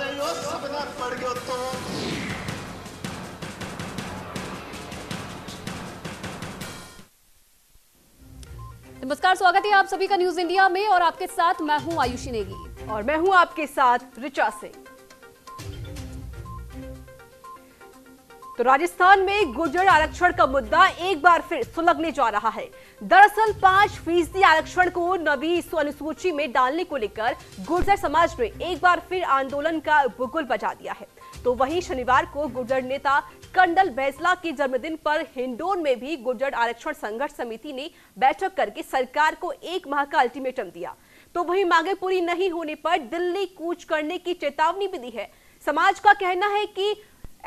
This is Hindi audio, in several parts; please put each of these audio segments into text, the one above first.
चाहिए सपना पड़ गयो तो। नमस्कार, स्वागत है आप सभी का न्यूज इंडिया में और आपके साथ मैं हूं आयुषी नेगी और मैं हूं आपके साथ ऋचा सिंह। तो राजस्थान में गुर्जर आरक्षण का मुद्दा एक बार फिर सुलगने जा रहा है। दरअसल 5% आरक्षण को नवी अनुसूची में डालने को लेकर गुर्जर समाज ने एक बार फिर आंदोलन का बुगुल बजा दिया है। तो वहीं शनिवार को गुर्जर नेता कर्नल बैजला के जन्मदिन पर हिंडोन में भी गुर्जर आरक्षण संघर्ष समिति ने बैठक करके सरकार को 1 माह का अल्टीमेटम दिया। तो वहीं मांगे पूरी नहीं होने पर दिल्ली कूच करने की चेतावनी भी दी है। समाज का कहना है कि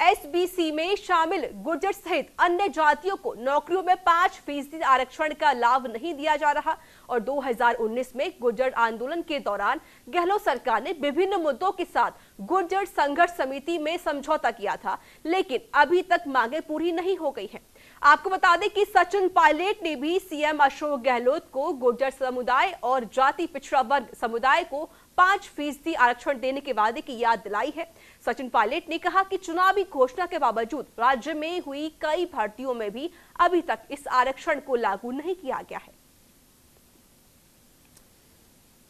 एसबीसी में शामिल गुर्जर सहित अन्य जातियों को नौकरियों में 5% आरक्षण का लाभ नहीं दिया जा रहा और 2019 में गुर्जर आंदोलन के दौरान गहलोत सरकार ने विभिन्न मुद्दों के साथ गुर्जर संघर्ष समिति में समझौता किया था, लेकिन अभी तक मांगे पूरी नहीं हो गई हैं। आपको बता दें कि सचिन पायलट ने भी सीएम अशोक गहलोत को गुर्जर समुदाय और जाति पिछड़ा वर्ग समुदाय को 5% आरक्षण देने के वादे की याद दिलाई है। सचिन पायलट ने कहा कि चुनावी घोषणा के बावजूद राज्य में हुई कई भर्तियों में भी अभी तक इस आरक्षण को लागू नहीं किया गया है।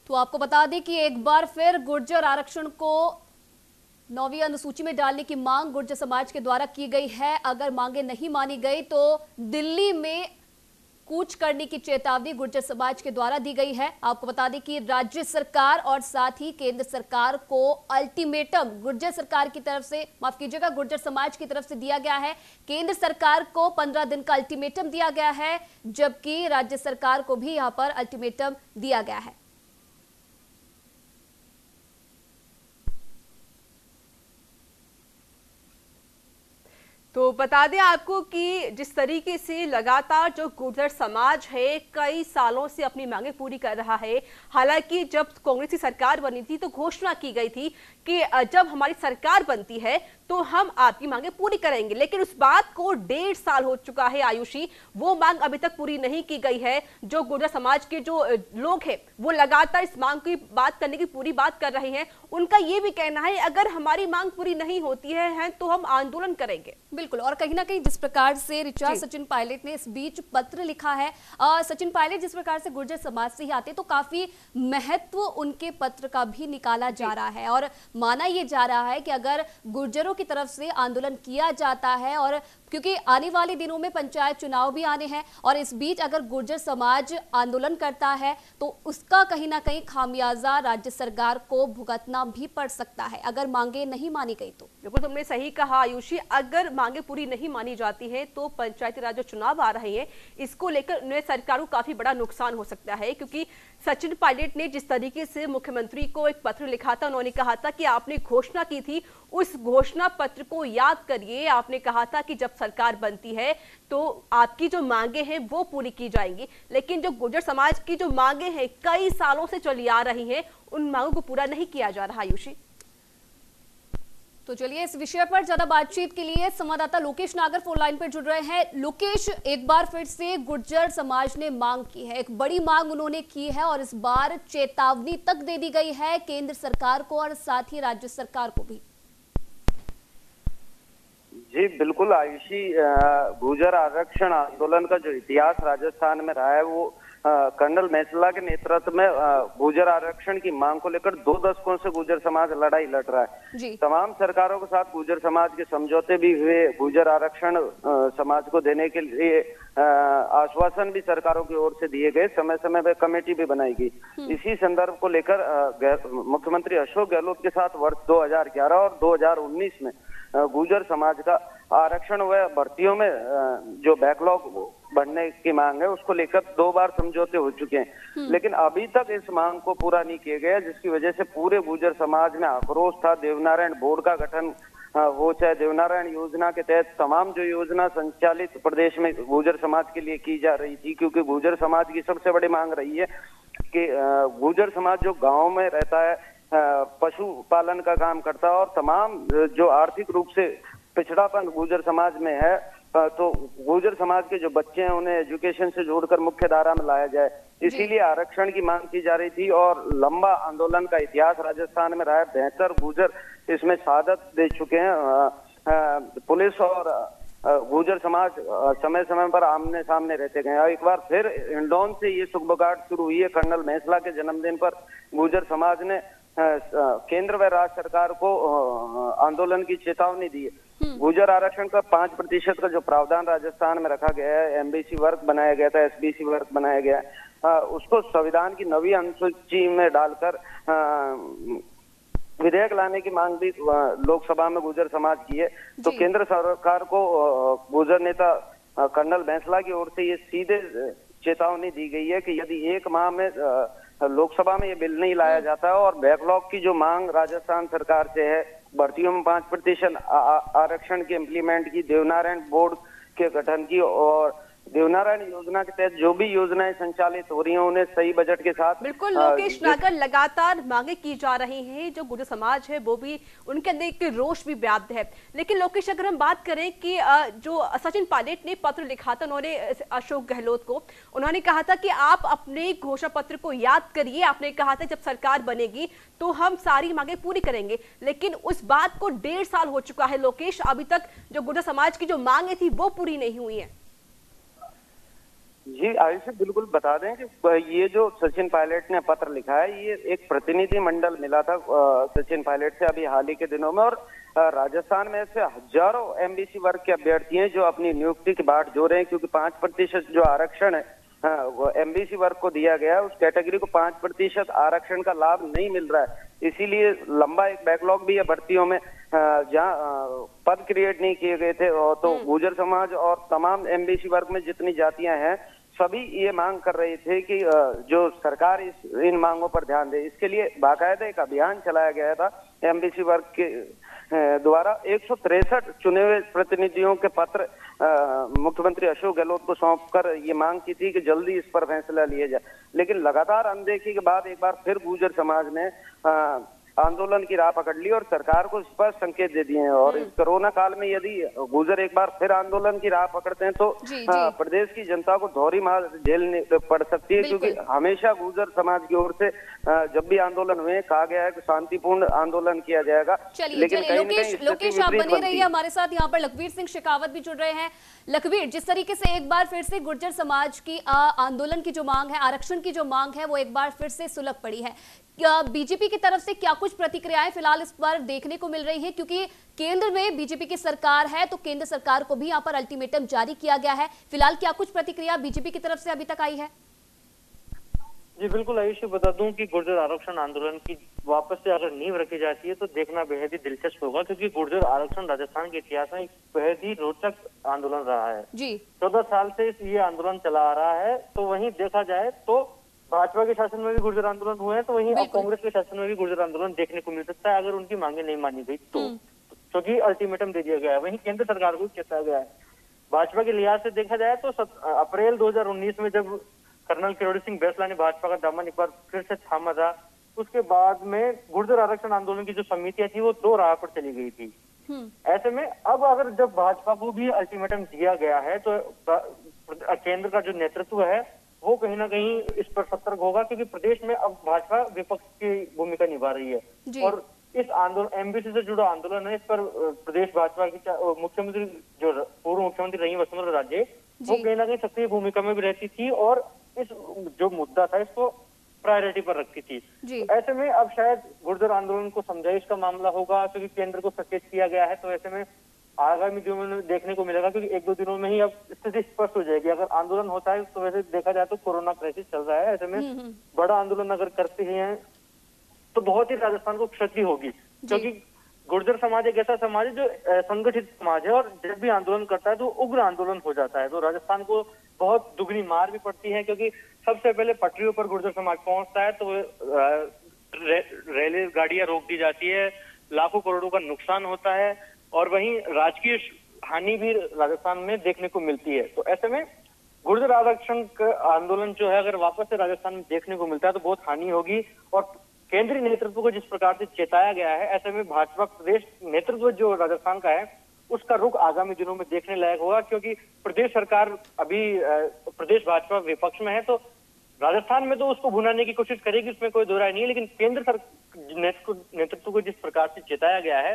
तो आपको बता दें कि एक बार फिर गुर्जर आरक्षण को 9वीं अनुसूची में डालने की मांग गुर्जर समाज के द्वारा की गई है। अगर मांगे नहीं मानी गई तो दिल्ली में कूच करने की चेतावनी गुर्जर समाज के द्वारा दी गई है। आपको बता दें कि राज्य सरकार और साथ ही केंद्र सरकार को अल्टीमेटम गुर्जर सरकार की तरफ से, माफ कीजिएगा, गुर्जर समाज की तरफ से दिया गया है। केंद्र सरकार को 15 दिन का अल्टीमेटम दिया गया है, जबकि राज्य सरकार को भी यहां पर अल्टीमेटम दिया गया है। तो बता दें आपको कि जिस तरीके से लगातार जो गुर्जर समाज है कई सालों से अपनी मांगे पूरी कर रहा है। हालांकि जब कांग्रेस की सरकार बनी थी तो घोषणा की गई थी कि जब हमारी सरकार बनती है तो हम आपकी मांगे पूरी करेंगे, लेकिन उस बात को 1.5 साल हो चुका है आयुषी, वो मांग अभी तक पूरी नहीं की गई है। जो गुर्जर समाज के जो लोग हैं वो लगातार इस मांग की बात करने की पूरी बात कर रहे हैं। उनका ये भी कहना है अगर हमारी मांग पूरी नहीं होती है तो हम आंदोलन करेंगे। बिल्कुल, और कहीं ना कहीं जिस प्रकार से ऋचा सचिन पायलट ने इस बीच पत्र लिखा है, सचिन पायलट जिस प्रकार से गुर्जर समाज से ही आते तो काफी महत्व उनके पत्र का भी निकाला जा रहा है और माना यह जा रहा है कि अगर गुर्जरों की तरफ से आंदोलन किया जाता है, और क्योंकि आने वाले दिनों में पंचायत चुनाव भी आने हैं और इस बीच अगर गुर्जर समाज आंदोलन करता है तो उसका कहीं ना कहीं खामियाजा राज्य सरकार को भुगतना भी पड़ सकता है अगर मांगे नहीं मानी गई तो। बिल्कुल तुमने सही कहा आयुषी, अगर मांगे पूरी नहीं मानी जाती है तो पंचायती राज जो चुनाव आ रहे हैं इसको लेकर उन्हें सरकार को काफी बड़ा नुकसान हो सकता है। क्योंकि सचिन पायलट ने जिस तरीके से मुख्यमंत्री को एक पत्र लिखा था, उन्होंने कहा था कि आपने घोषणा की थी, उस घोषणा पत्र को याद करिए। आपने कहा था कि जब सरकार बनती है तो आपकी जो मांगे हैं वो पूरी की जाएंगी, लेकिन जो गुर्जर समाज की जो मांगे हैं कई सालों से चली आ रही हैं, उन मांगों को पूरा नहीं किया जा रहा। आयुषी, तो चलिए इस विषय पर ज्यादा बातचीत के लिए संवाददाता लोकेश नागर फोन लाइन पर जुड़ रहे हैं। लोकेश, एक बार फिर से गुर्जर समाज ने मांग की है, एक बड़ी मांग उन्होंने की है और इस बार चेतावनी तक दे दी गई है केंद्र सरकार को और साथ ही राज्य सरकार को भी। जी बिल्कुल आयुषी, गुर्जर आरक्षण आंदोलन का जो इतिहास राजस्थान में रहा है वो कर्नल बैजला के नेतृत्व में गुर्जर आरक्षण की मांग को लेकर 2 दशकों से गुर्जर समाज लड़ाई लड़ रहा है। तमाम सरकारों के साथ गुर्जर समाज के समझौते भी हुए, गुर्जर आरक्षण समाज को देने के लिए आश्वासन भी सरकारों की ओर से दिए गए, समय समय पे कमेटी भी बनाई गई। इसी संदर्भ को लेकर मुख्यमंत्री अशोक गहलोत के साथ वर्ष 2011 और 2019 में गुर्जर समाज का आरक्षण व भर्तियों में जो बैकलॉग बढ़ने की मांग है उसको लेकर 2 बार समझौते हो चुके हैं, लेकिन अभी तक इस मांग को पूरा नहीं किया गया, जिसकी वजह से पूरे गुर्जर समाज में आक्रोश था। देवनारायण बोर्ड का गठन हो, चाहे देवनारायण योजना के तहत तमाम जो योजना संचालित प्रदेश में गुर्जर समाज के लिए की जा रही थी, क्योंकि गुर्जर समाज की सबसे बड़ी मांग रही है कि गुर्जर समाज जो गाँव में रहता है, पशु पालन का काम करता है और तमाम जो आर्थिक रूप से पिछड़ापन गुर्जर समाज में है, तो गुर्जर समाज के जो बच्चे हैं उन्हें एजुकेशन से जोड़कर मुख्य धारा में लाया जाए। इसीलिए आरक्षण की मांग की जा रही थी। और लंबा आंदोलन का इतिहास राजस्थान में रहा है। 72 गुर्जर इसमें शहादत दे चुके हैं। पुलिस और गुर्जर समाज समय समय पर आमने सामने रहते गए। और एक बार फिर हिंडौन से ये सुगबुगाहट शुरू हुई है। कर्नल मेसला के जन्मदिन पर गुर्जर समाज ने केंद्र व राज्य सरकार को आंदोलन की चेतावनी दी है। गुर्जर आरक्षण का 5% का जो प्रावधान राजस्थान में रखा गया है, एमबीसी वर्ग बनाया गया था, एसबीसी वर्ग बनाया गया है, उसको संविधान की 9वीं अनुसूची में डालकर विधेयक लाने की मांग भी लोकसभा में गुर्जर समाज की है। तो केंद्र सरकार को गुर्जर नेता कर्नल बैंसला की ओर से ये सीधे चेतावनी दी गई है कि यदि 1 माह में लोकसभा में ये बिल नहीं लाया जाता है और बैकलॉग की जो मांग राजस्थान सरकार से है, भर्तियों में 5% आरक्षण के इम्प्लीमेंट की, देवनारायण बोर्ड के गठन की और देवनारायण योजना के तहत जो भी योजनाएं संचालित हो रही हैं उन्हें सही बजट के साथ। बिल्कुल लोकेश नागर, लगातार मांगे की जा रही हैं, जो गुर्जर समाज है वो भी, उनके अंदर एक रोष भी व्याप्त है। लेकिन लोकेश, अगर हम बात करें कि जो सचिन पायलट ने पत्र लिखा था उन्होंने अशोक गहलोत को, उन्होंने कहा था कि आप अपने घोषणा पत्र को याद करिए। आपने कहा था जब सरकार बनेगी तो हम सारी मांगे पूरी करेंगे, लेकिन उस बात को 1.5 साल हो चुका है लोकेश, अभी तक जो गुर्जर समाज की जो मांगे थी वो पूरी नहीं हुई है। जी आयुषी, बिल्कुल बता दें कि ये जो सचिन पायलट ने पत्र लिखा है, ये एक प्रतिनिधि मंडल मिला था सचिन पायलट से अभी हाल ही के दिनों में। और राजस्थान में ऐसे हजारों एमबीसी वर्ग के अभ्यर्थी हैं जो अपनी नियुक्ति की बाट जो रहे हैं, क्योंकि 5% जो आरक्षण है वो एमबीसी वर्ग को दिया गया है। उस कैटेगरी को 5% आरक्षण का लाभ नहीं मिल रहा है। इसीलिए लंबा एक बैकलॉग भी है भर्तियों में, जहाँ पद क्रिएट नहीं किए गए थे। और तो गुर्जर समाज और तमाम एमबीसी वर्ग में जितनी जातियां हैं सभी ये मांग कर रहे थे कि जो सरकार इन मांगों पर ध्यान दे। इसके लिए बाकायदा एक अभियान चलाया गया था एमबीसी वर्ग के द्वारा। 163 चुने हुए प्रतिनिधियों के पत्र मुख्यमंत्री अशोक गहलोत को सौंपकर ये मांग की थी कि जल्दी इस पर फैसला लिया जाए। लेकिन लगातार अनदेखी के बाद एक बार फिर गुर्जर समाज ने आंदोलन की राह पकड़ ली और सरकार को स्पष्ट संकेत दे दिए हैं। और इस कोरोना काल में यदि गुर्जर एक बार फिर आंदोलन की राह पकड़ते हैं तो प्रदेश की जनता को दोहरी मार झेलनी पड़ सकती है, क्योंकि हमेशा गुर्जर समाज की ओर से जब भी आंदोलन हुए कहा गया है कि शांतिपूर्ण आंदोलन किया जाएगा। लेकिन लोकेश आप बने रहिए हमारे साथ। यहाँ पर लखबीर सिंह शेखावत भी जुड़ रहे हैं। लखबीर, जिस तरीके से एक बार फिर से गुर्जर समाज की आंदोलन की जो मांग है, आरक्षण की जो मांग है, वो एक बार फिर से सुलग पड़ी है, बीजेपी की तरफ से क्या कुछ प्रतिक्रियाएं फिलहाल इस पर देखने को मिल रही हैं? क्योंकि केंद्र में बीजेपी की सरकार है तो केंद्र सरकार को भी यहां पर अल्टीमेटम जारी किया गया है। फिलहाल क्या कुछ प्रतिक्रिया बीजेपी की तरफ से अभी तक आई है? जी बिल्कुल आयुषी, बता दूं कि गुर्जर आरक्षण आंदोलन की वापस से अगर नींव रखी जाती है तो देखना बेहद ही दिलचस्प होगा, क्योंकि गुर्जर आरक्षण राजस्थान के इतिहास में एक बेहद ही रोचक आंदोलन रहा है जी। 14 साल से ये आंदोलन चला आ रहा है। तो वहीं देखा जाए तो भाजपा के शासन में भी गुर्जर आंदोलन हुए हैं, तो वहीं अब कांग्रेस के शासन में भी गुर्जर आंदोलन देखने को मिल सकता है अगर उनकी मांगे नहीं मानी गई तो, क्योंकि अल्टीमेटम दे दिया गया है। वहीं केंद्र सरकार को चेताया गया है। भाजपा के लिहाज से देखा जाए तो अप्रैल 2019 में जब कर्नल किरोड़ी सिंह बैंसला ने भाजपा का दामन एक बार फिर से थामा था, उसके बाद में गुर्जर आरक्षण आंदोलन की जो समितियां थी वो 2 राह पर चली गई थी। ऐसे में अब अगर जब भाजपा को भी अल्टीमेटम दिया गया है तो केंद्र का जो नेतृत्व है वो कहीं ना कहीं इस पर सतर्क होगा, क्योंकि प्रदेश में अब भाजपा विपक्ष की भूमिका निभा रही है। और इस आंदोलन एमबीसी से जुड़ा आंदोलन है, इस पर प्रदेश भाजपा की मुख्यमंत्री जो पूर्व मुख्यमंत्री रही वसुंधरा राजे, वो कहीं ना कहीं सक्रिय भूमिका में भी रहती थी और इस जो मुद्दा था इसको प्रायोरिटी पर रखती थी। तो ऐसे में अब शायद गुर्जर आंदोलन को समझाइश का मामला होगा, क्योंकि केंद्र को सचेत किया गया है। तो ऐसे में आगामी दिनों में देखने को मिलेगा, क्योंकि 1-2 दिनों में ही अब स्थिति स्पष्ट हो जाएगी। अगर आंदोलन होता है तो वैसे देखा जाए तो कोरोना क्राइसिस चल रहा है, ऐसे में बड़ा आंदोलन अगर करते हैं तो बहुत ही राजस्थान को क्षति होगी, क्योंकि गुर्जर समाज एक ऐसा समाज है जो संगठित समाज है और जब भी आंदोलन करता है तो उग्र आंदोलन हो जाता है। तो राजस्थान को बहुत दुगनी मार भी पड़ती है, क्योंकि सबसे पहले पटरियों पर गुर्जर समाज पहुंचता है तो रेल गाड़ियां रोक दी जाती है, लाखों करोड़ों का नुकसान होता है और वहीं राजकीय हानि भी राजस्थान में देखने को मिलती है। तो ऐसे में गुर्जर आरक्षण का आंदोलन जो है अगर वापस से राजस्थान में देखने को मिलता है तो बहुत हानि होगी। और केंद्रीय नेतृत्व को जिस प्रकार से चेताया गया है, ऐसे में भाजपा प्रदेश नेतृत्व जो राजस्थान का है उसका रुख आगामी दिनों में देखने लायक होगा, क्योंकि प्रदेश सरकार अभी प्रदेश भाजपा विपक्ष में है। तो राजस्थान में तो उसको भुनाने की कोशिश करेगी, उसमें कोई दो राय नहीं है, लेकिन केंद्र नेतृत्व को जिस प्रकार से चेताया गया है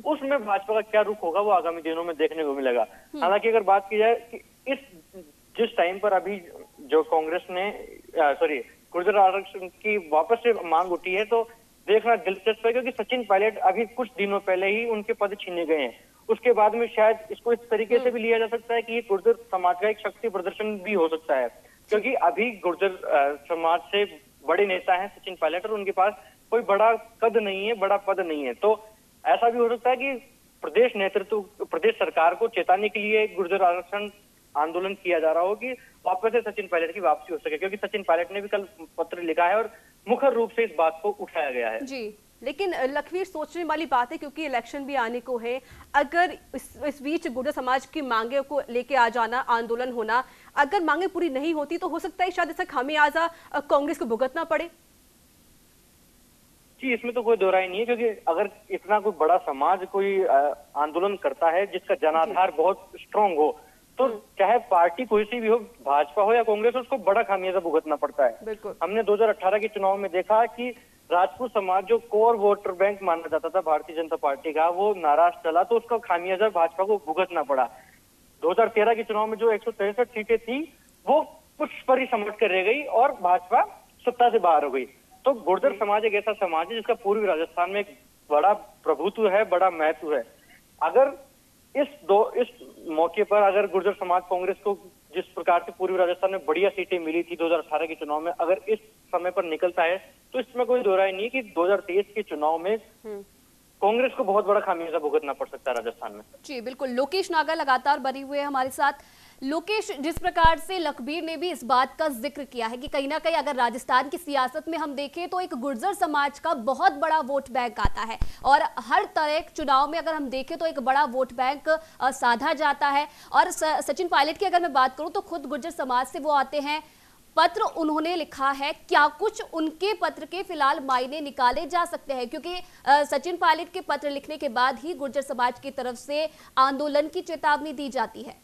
उसमें भाजपा का क्या रुख होगा वो आगामी दिनों में देखने को मिलेगा। हालांकि अगर बात की जाए कि जिस टाइम पर अभी जो कांग्रेस ने गुर्जर आरक्षण की वापस से मांग उठी है, तो देखना दिलचस्प है, क्योंकि सचिन पायलट अभी कुछ दिनों पहले ही उनके पद छीने गए हैं। उसके बाद में शायद इसको इस तरीके से भी लिया जा सकता है कि ये गुर्जर समाज का एक शक्ति प्रदर्शन भी हो सकता है, क्योंकि अभी गुर्जर समाज से बड़े नेता हैं सचिन पायलट और उनके पास कोई बड़ा कद नहीं है, बड़ा पद नहीं है। तो ऐसा भी हो सकता है कि प्रदेश नेतृत्व, प्रदेश सरकार को चेताने के लिए गुर्जर आरक्षण आंदोलन किया जा रहा हो कि वापस से सचिन पायलट की वापसी हो सके, क्योंकि सचिन पायलट ने भी कल पत्र लिखा है और मुख्य रूप से इस बात को उठाया गया है। जी, लेकिन लखवीर सोचने वाली बात है, क्योंकि इलेक्शन भी आने को है, अगर इस बीच गुर्जर समाज की मांगे को लेके आ जाना, आंदोलन होना, अगर मांगे पूरी नहीं होती तो हो सकता है शायद इसका खामियाजा कांग्रेस को भुगतना पड़े। जी, इसमें तो कोई दो राय नहीं है, क्योंकि अगर इतना कोई बड़ा समाज कोई आंदोलन करता है जिसका जनाधार बहुत स्ट्रांग हो, तो चाहे पार्टी कोई सी भी हो, भाजपा हो या कांग्रेस हो, उसको बड़ा खामियाजा भुगतना पड़ता है। हमने 2018 के चुनाव में देखा कि राजपूत समाज जो कोर वोटर बैंक माना जाता था भारतीय जनता पार्टी का, वो नाराज चला तो उसका खामियाजा भाजपा को भुगतना पड़ा। 2013 के चुनाव में जो 163 सीटें थी वो कुछ पर ही समझ कर रह गई और भाजपा सत्ता से बाहर हो गई। तो गुर्जर समाज एक ऐसा समाज है जिसका पूर्वी राजस्थान में एक बड़ा प्रभुत्व है, बड़ा महत्व है। अगर इस मौके पर अगर गुर्जर समाज कांग्रेस को जिस प्रकार से पूर्वी राजस्थान में बढ़िया सीटें मिली थी 2018 के चुनाव में, अगर इस समय पर निकलता है तो इसमें कोई दो राय नहीं है कि 2023 के चुनाव में कांग्रेस को बहुत बड़ा खामियाजा भुगतना पड़ सकता है राजस्थान में। जी बिल्कुल, लोकेश नागर लगातार बने हुए हैं हमारे साथ। लोकेश, जिस प्रकार से लखबीर ने भी इस बात का जिक्र किया है कि कहीं ना कहीं अगर राजस्थान की सियासत में हम देखें तो एक गुर्जर समाज का बहुत बड़ा वोट बैंक आता है और हर तरह के चुनाव में अगर हम देखें तो एक बड़ा वोट बैंक साधा जाता है। और सचिन पायलट की अगर मैं बात करूं तो खुद गुर्जर समाज से वो आते हैं, पत्र उन्होंने लिखा है, क्या कुछ उनके पत्र के फिलहाल मायने निकाले जा सकते हैं? क्योंकि सचिन पायलट के पत्र लिखने के बाद ही गुर्जर समाज की तरफ से आंदोलन की चेतावनी दी जाती है।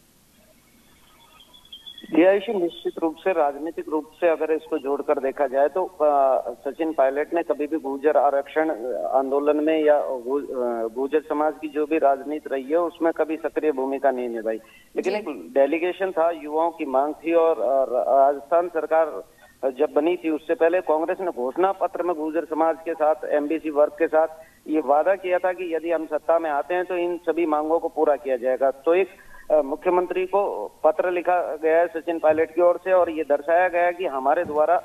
निश्चित रूप से राजनीतिक रूप से अगर इसको जोड़कर देखा जाए तो सचिन पायलट ने कभी भी गुर्जर आरक्षण आंदोलन में या गुर्जर समाज की जो भी राजनीति रही है उसमें कभी सक्रिय भूमिका नहीं निभाई। लेकिन एक डेलीगेशन था, युवाओं की मांग थी और राजस्थान सरकार जब बनी थी उससे पहले कांग्रेस ने घोषणा पत्र में गुर्जर समाज के साथ, एमबीसी वर्ग के साथ ये वादा किया था कि यदि हम सत्ता में आते हैं तो इन सभी मांगों को पूरा किया जाएगा। तो एक मुख्यमंत्री को पत्र लिखा गया है सचिन पायलट की ओर से और ये दर्शाया गया कि हमारे द्वारा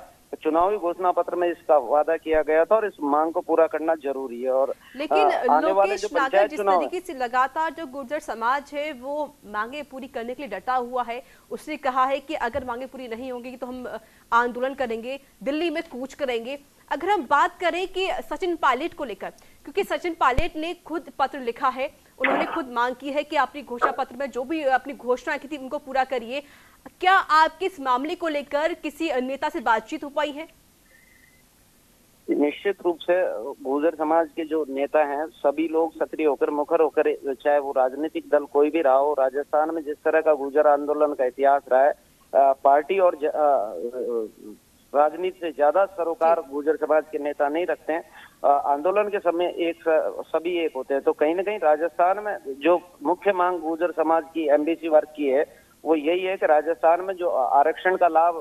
चुनावी घोषणा पत्र में इसका वादा किया गया था और इस मांग को पूरा करना जरूरी है। और लेकिन लोकेश नागर, जिस तरीके से लगातार जो गुर्जर समाज है वो मांगे पूरी करने के लिए डटा हुआ है, उसने कहा है कि अगर मांगे पूरी नहीं होंगी तो हम आंदोलन करेंगे, दिल्ली में कूच करेंगे। अगर हम बात करें कि सचिन पायलट को लेकर, क्योंकि सचिन पायलट ने खुद पत्र लिखा है, उन्होंने खुद मांग की है कि अपनी घोषणा पत्र में जो भी अपनी घोषणा की थी उनको पूरा करिए। क्या आपके इस मामले को लेकर किसी नेता से बातचीत हो पाई है? निश्चित रूप से गुर्जर समाज के जो नेता हैं सभी लोग सक्रिय होकर, मुखर होकर, चाहे वो राजनीतिक दल कोई भी रहा हो, राजस्थान में जिस तरह का गुर्जर आंदोलन का इतिहास रहा है, पार्टी और राजनीति से ज्यादा सरोकार गुर्जर समाज के नेता नहीं रखते हैं। आंदोलन के समय सभी एक होते हैं। तो कहीं ना कहीं राजस्थान में जो मुख्य मांग गुर्जर समाज की, एमबीसी वर्ग की है, वो यही है कि राजस्थान में जो आरक्षण का लाभ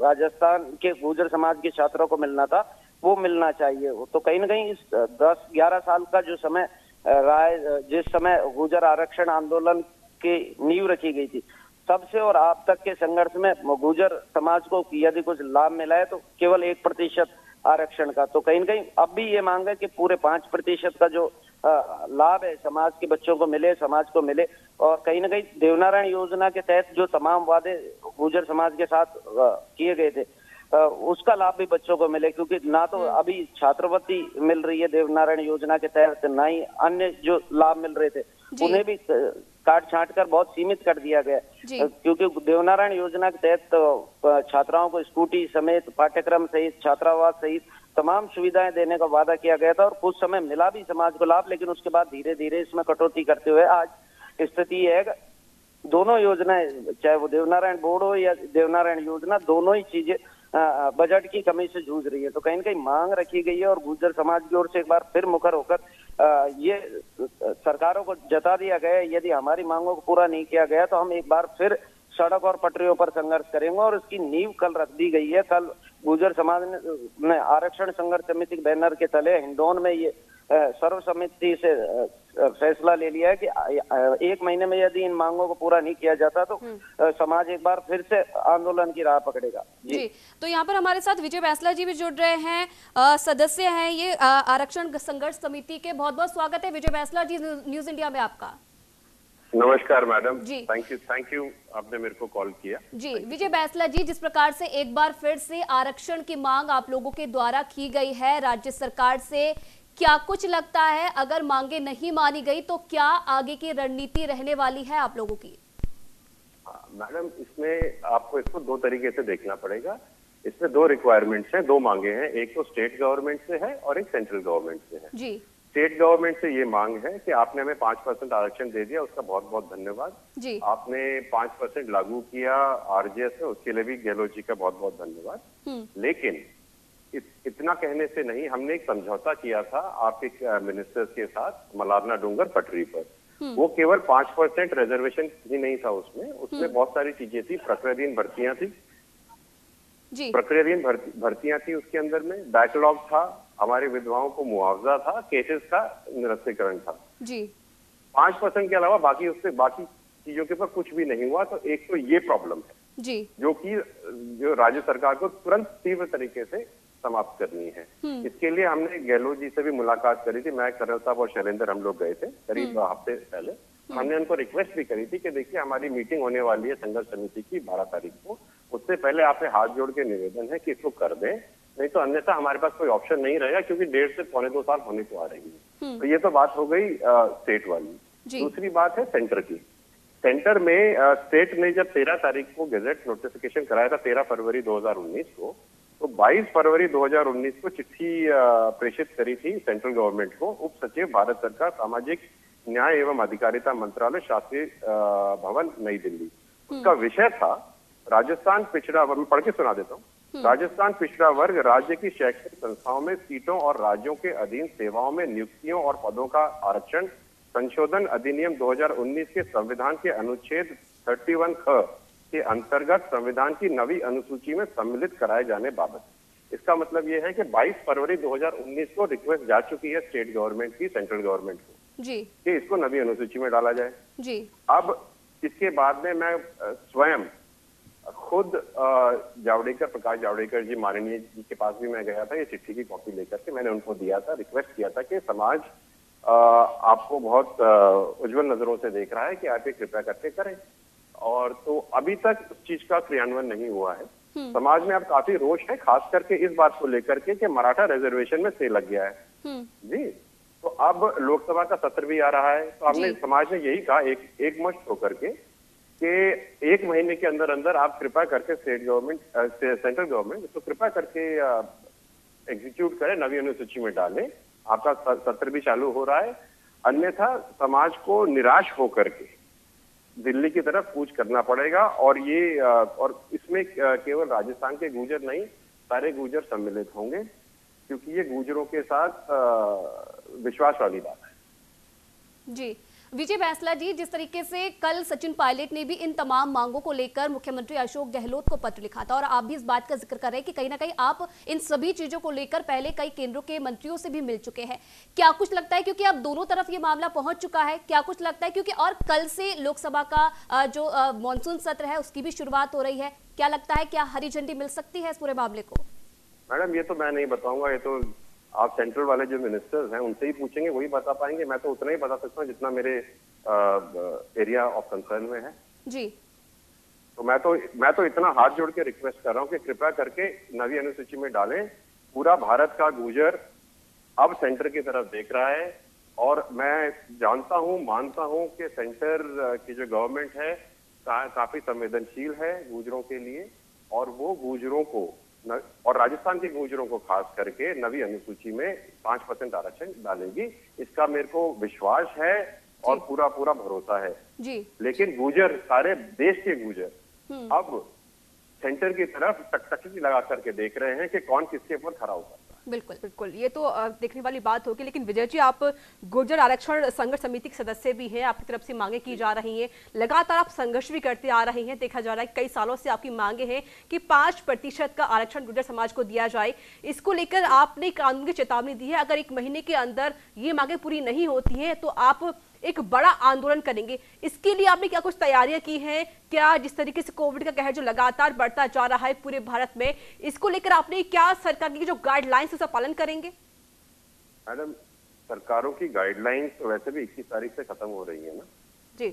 राजस्थान के गुर्जर समाज के छात्रों को मिलना था वो मिलना चाहिए। तो कहीं ना कहीं इस 10-11 साल का जो समय रहा है, जिस समय गुर्जर आरक्षण आंदोलन की नींव रखी गई थी, तब से और अब तक के संघर्ष में गुर्जर समाज को यदि कुछ लाभ मिला है तो केवल 1% आरक्षण का। तो कहीं ना कहीं अब भी ये मांग है कि पूरे 5% का जो लाभ है समाज के बच्चों को मिले, समाज को मिले। और कहीं ना कहीं देवनारायण योजना के तहत जो तमाम वादे गुर्जर समाज के साथ किए गए थे उसका लाभ भी बच्चों को मिले, क्योंकि ना तो अभी छात्रवृत्ति मिल रही है देवनारायण योजना के तहत, ना ही अन्य जो लाभ मिल रहे थे उन्हें भी काट छांट कर बहुत सीमित कर दिया गया, क्योंकि देवनारायण योजना के तहत छात्राओं को स्कूटी समेत, पाठ्यक्रम सहित, छात्रावास सहित तमाम सुविधाएं देने का वादा किया गया था और कुछ समय मिला भी समाज को लाभ। लेकिन उसके बाद धीरे धीरे इसमें कटौती करते हुए आज स्थिति है दोनों योजनाएं, चाहे वो देवनारायण बोर्ड हो या देवनारायण योजना, दोनों ही चीजें बजट की कमी से जूझ रही है। तो कहीं न कहीं मांग रखी गई है और गुर्जर समाज की ओर से एक बार फिर मुखर होकर ये सरकारों को जता दिया गया है, यदि हमारी मांगों को पूरा नहीं किया गया तो हम एक बार फिर सड़क और पटरियों पर संघर्ष करेंगे। और इसकी नींव कल रख दी गई है। कल गुर्जर समाज ने आरक्षण संघर्ष समिति के बैनर के तले हिंडौन में ये सर्वसम्मति से फैसला ले लिया है कि 1 महीने में यदि इन मांगों को पूरा नहीं किया जाता तो समाज एक बार फिर से आंदोलन की राह पकड़ेगा। जी, तो यहाँ पर हमारे साथ विजय बैंसला जी भी जुड़ रहे हैं, सदस्य हैं ये आरक्षण संघर्ष समिति के। बहुत बहुत स्वागत है विजय बैंसला जी न्यूज इंडिया में आपका। नमस्कार मैडम जी, थैंक यू आपने मेरे को कॉल किया। जी विजय बैंसला जी, जिस प्रकार से एक बार फिर से आरक्षण की मांग आप लोगों के द्वारा की गई है राज्य सरकार से, क्या कुछ लगता है अगर मांगे नहीं मानी गई तो क्या आगे की रणनीति रहने वाली है आप लोगों की? मैडम इसमें आपको इसको 2 तरीके से देखना पड़ेगा। इसमें 2 रिक्वायरमेंट्स हैं, 2 मांगे हैं, एक तो स्टेट गवर्नमेंट से है और एक सेंट्रल गवर्नमेंट से है। जी, स्टेट गवर्नमेंट से ये मांग है कि आपने हमें 5% आरक्षण दे दिया, उसका बहुत बहुत धन्यवाद। जी, आपने 5% लागू किया आरजेएस में, उसके लिए भी गहलोत जी का बहुत बहुत धन्यवाद। लेकिन इतना कहने से नहीं, हमने एक समझौता किया था आपके मिनिस्टर्स के साथ मलारना डूंगर पटरी पर। वो केवल 5% रिजर्वेशन ही नहीं था उसमें बहुत सारी चीजें थी, प्रक्रियाधीन भर्तियां थी जी, प्रक्रियाधीन भर्तियां थी, उसके अंदर में बैकलॉग था, हमारी विधवाओं को मुआवजा था, केसेस का निरस्तीकरण था। जी, 5% के अलावा बाकी चीजों के ऊपर कुछ भी नहीं हुआ। तो एक तो ये प्रॉब्लम है जी, जो राज्य सरकार को तुरंत तीव्र तरीके से समाप्त करनी है। इसके लिए हमने गहलोत जी से भी मुलाकात करी थी, मैं, कर्नल साहब और शैलेंद्र, हम लोग गए थे करीब हफ्ते पहले। हमने उनको रिक्वेस्ट भी करी थी कि देखिए हमारी मीटिंग होने वाली है संघर्ष समिति की 12 तारीख को, उससे पहले आपसे हाथ जोड़ के निवेदन है कि इसको कर दें, नहीं तो अन्यथा हमारे पास कोई ऑप्शन नहीं रहेगा, क्योंकि 1.5 से 2.25 साल होने को आ रही है। तो ये तो बात हो गई स्टेट वाली। दूसरी बात है सेंटर की। सेंटर में स्टेट ने जब 13 तारीख को गैजेट नोटिफिकेशन कराया था, 13 फरवरी 2019 को, तो 22 फरवरी 2019 को चिट्ठी प्रेषित करी थी सेंट्रल गवर्नमेंट को उप सचिव भारत सरकार सामाजिक न्याय एवं अधिकारिता मंत्रालय शास्त्रीय भवन नई दिल्ली। उसका विषय था राजस्थान पिछड़ा वर्ग, मैं पढ़ के सुना देता हूँ। राजस्थान पिछड़ा वर्ग राज्य की शैक्षणिक संस्थाओं में सीटों और राज्यों के अधीन सेवाओं में नियुक्तियों और पदों का आरक्षण संशोधन अधिनियम 2019 के संविधान के अनुच्छेद 31 ख के अंतर्गत संविधान की नवी अनुसूची में सम्मिलित कराए जाने बाबत। इसका मतलब यह है कि 22 फरवरी 2019 को रिक्वेस्ट जा चुकी है स्टेट गवर्नमेंट की सेंट्रल गवर्नमेंट को जी, कि इसको नवी अनुसूची में डाला जाए। जी, अब इसके बाद में मैं स्वयं खुद प्रकाश जावड़ेकर जी माननीय जी के पास भी मैं गया था, ये चिट्ठी की कॉपी लेकर के मैंने उनको दिया था, रिक्वेस्ट किया था कि समाज आपको बहुत उज्जवल नजरों से देख रहा है कि आप ये कृपया करके करें। और तो अभी तक उस चीज का क्रियान्वयन नहीं हुआ है। समाज में अब काफी रोष है, खास करके इस बात को लेकर के कि मराठा रिजर्वेशन में से लग गया है जी। तो अब लोकसभा का सत्र भी आ रहा है, तो हमने समाज ने यही कहा एक मश्त होकर के कि 1 महीने के अंदर अंदर आप कृपया करके सेंट्रल गवर्नमेंट इसको कृपया करके एग्जीक्यूट करें, नवी अनुसूची में डालें। आपका सत्र भी चालू हो रहा है, अन्यथा समाज को निराश होकर के दिल्ली की तरफ कूच करना पड़ेगा। और इसमें केवल राजस्थान के गुर्जर नहीं, सारे गुर्जर सम्मिलित होंगे, क्योंकि ये गुर्जरों के साथ विश्वास वाली बात है। जी विजय बैंसला जी, जिस तरीके से कल सचिन पायलट ने भी इन तमाम मांगों को लेकर मुख्यमंत्री अशोक गहलोत को पत्र लिखा था और आप भी इस बात का जिक्र कर रहे हैं कि कहीं ना कहीं आप इन सभी चीजों को लेकर पहले कई केंद्रों के मंत्रियों से भी मिल चुके हैं, क्या कुछ लगता है, क्योंकि अब दोनों तरफ ये मामला पहुंच चुका है, क्या कुछ लगता है, क्योंकि और कल से लोकसभा का जो मानसून सत्र है उसकी भी शुरुआत हो रही है, क्या लगता है क्या हरी झंडी मिल सकती है इस पूरे मामले को? मैडम ये तो मैं नहीं बताऊंगा, ये तो आप सेंट्रल वाले जो मिनिस्टर्स हैं उनसे ही पूछेंगे, वही बता पाएंगे। मैं तो उतना ही बता सकता हूँ जितना मेरे एरिया ऑफ कंसर्न में है जी। तो मैं तो इतना हाथ जोड़ के रिक्वेस्ट कर रहा हूँ कि कृपया करके नवी अनुसूची में डालें। पूरा भारत का गुर्जर अब सेंटर की तरफ देख रहा है और मैं जानता हूँ, मानता हूँ कि सेंटर की जो गवर्नमेंट है काफी संवेदनशील है गुर्जरों के लिए, और वो गुर्जरों को और राजस्थान के गुर्जरों को खास करके नवी अनुसूची में 5% आरक्षण डालेगी, इसका मेरे को विश्वास है और पूरा भरोसा है जी। लेकिन गुर्जर, सारे देश के गुर्जर अब सेंटर की तरफ टकटकी लगा करके देख रहे हैं कि कौन किसके ऊपर खड़ा हो सकता है। बिल्कुल बिल्कुल, ये तो देखने वाली बात होगी। लेकिन विजय जी, आप गुर्जर आरक्षण संघर्ष समिति के सदस्य भी हैं, आपकी तरफ से मांगे की जा रही हैं, लगातार आप संघर्ष भी करते आ रहे हैं। देखा जा रहा है कई सालों से आपकी मांगे हैं कि 5% का आरक्षण गुर्जर समाज को दिया जाए। इसको लेकर आपने कानून की चेतावनी दी है, अगर 1 महीने के अंदर ये मांगे पूरी नहीं होती है तो आप एक बड़ा आंदोलन करेंगे। इसके लिए आपने क्या कुछ तैयारियां की हैं? क्या जिस तरीके से कोविड का कहर जो लगातार बढ़ता जा रहा है पूरे भारत में, इसको लेकर आपने क्या सरकार की जो गाइडलाइंस उसका पालन करेंगे? मैडम, सरकारों की गाइडलाइंस तो वैसे भी 21 तारीख से खत्म हो रही है ना जी,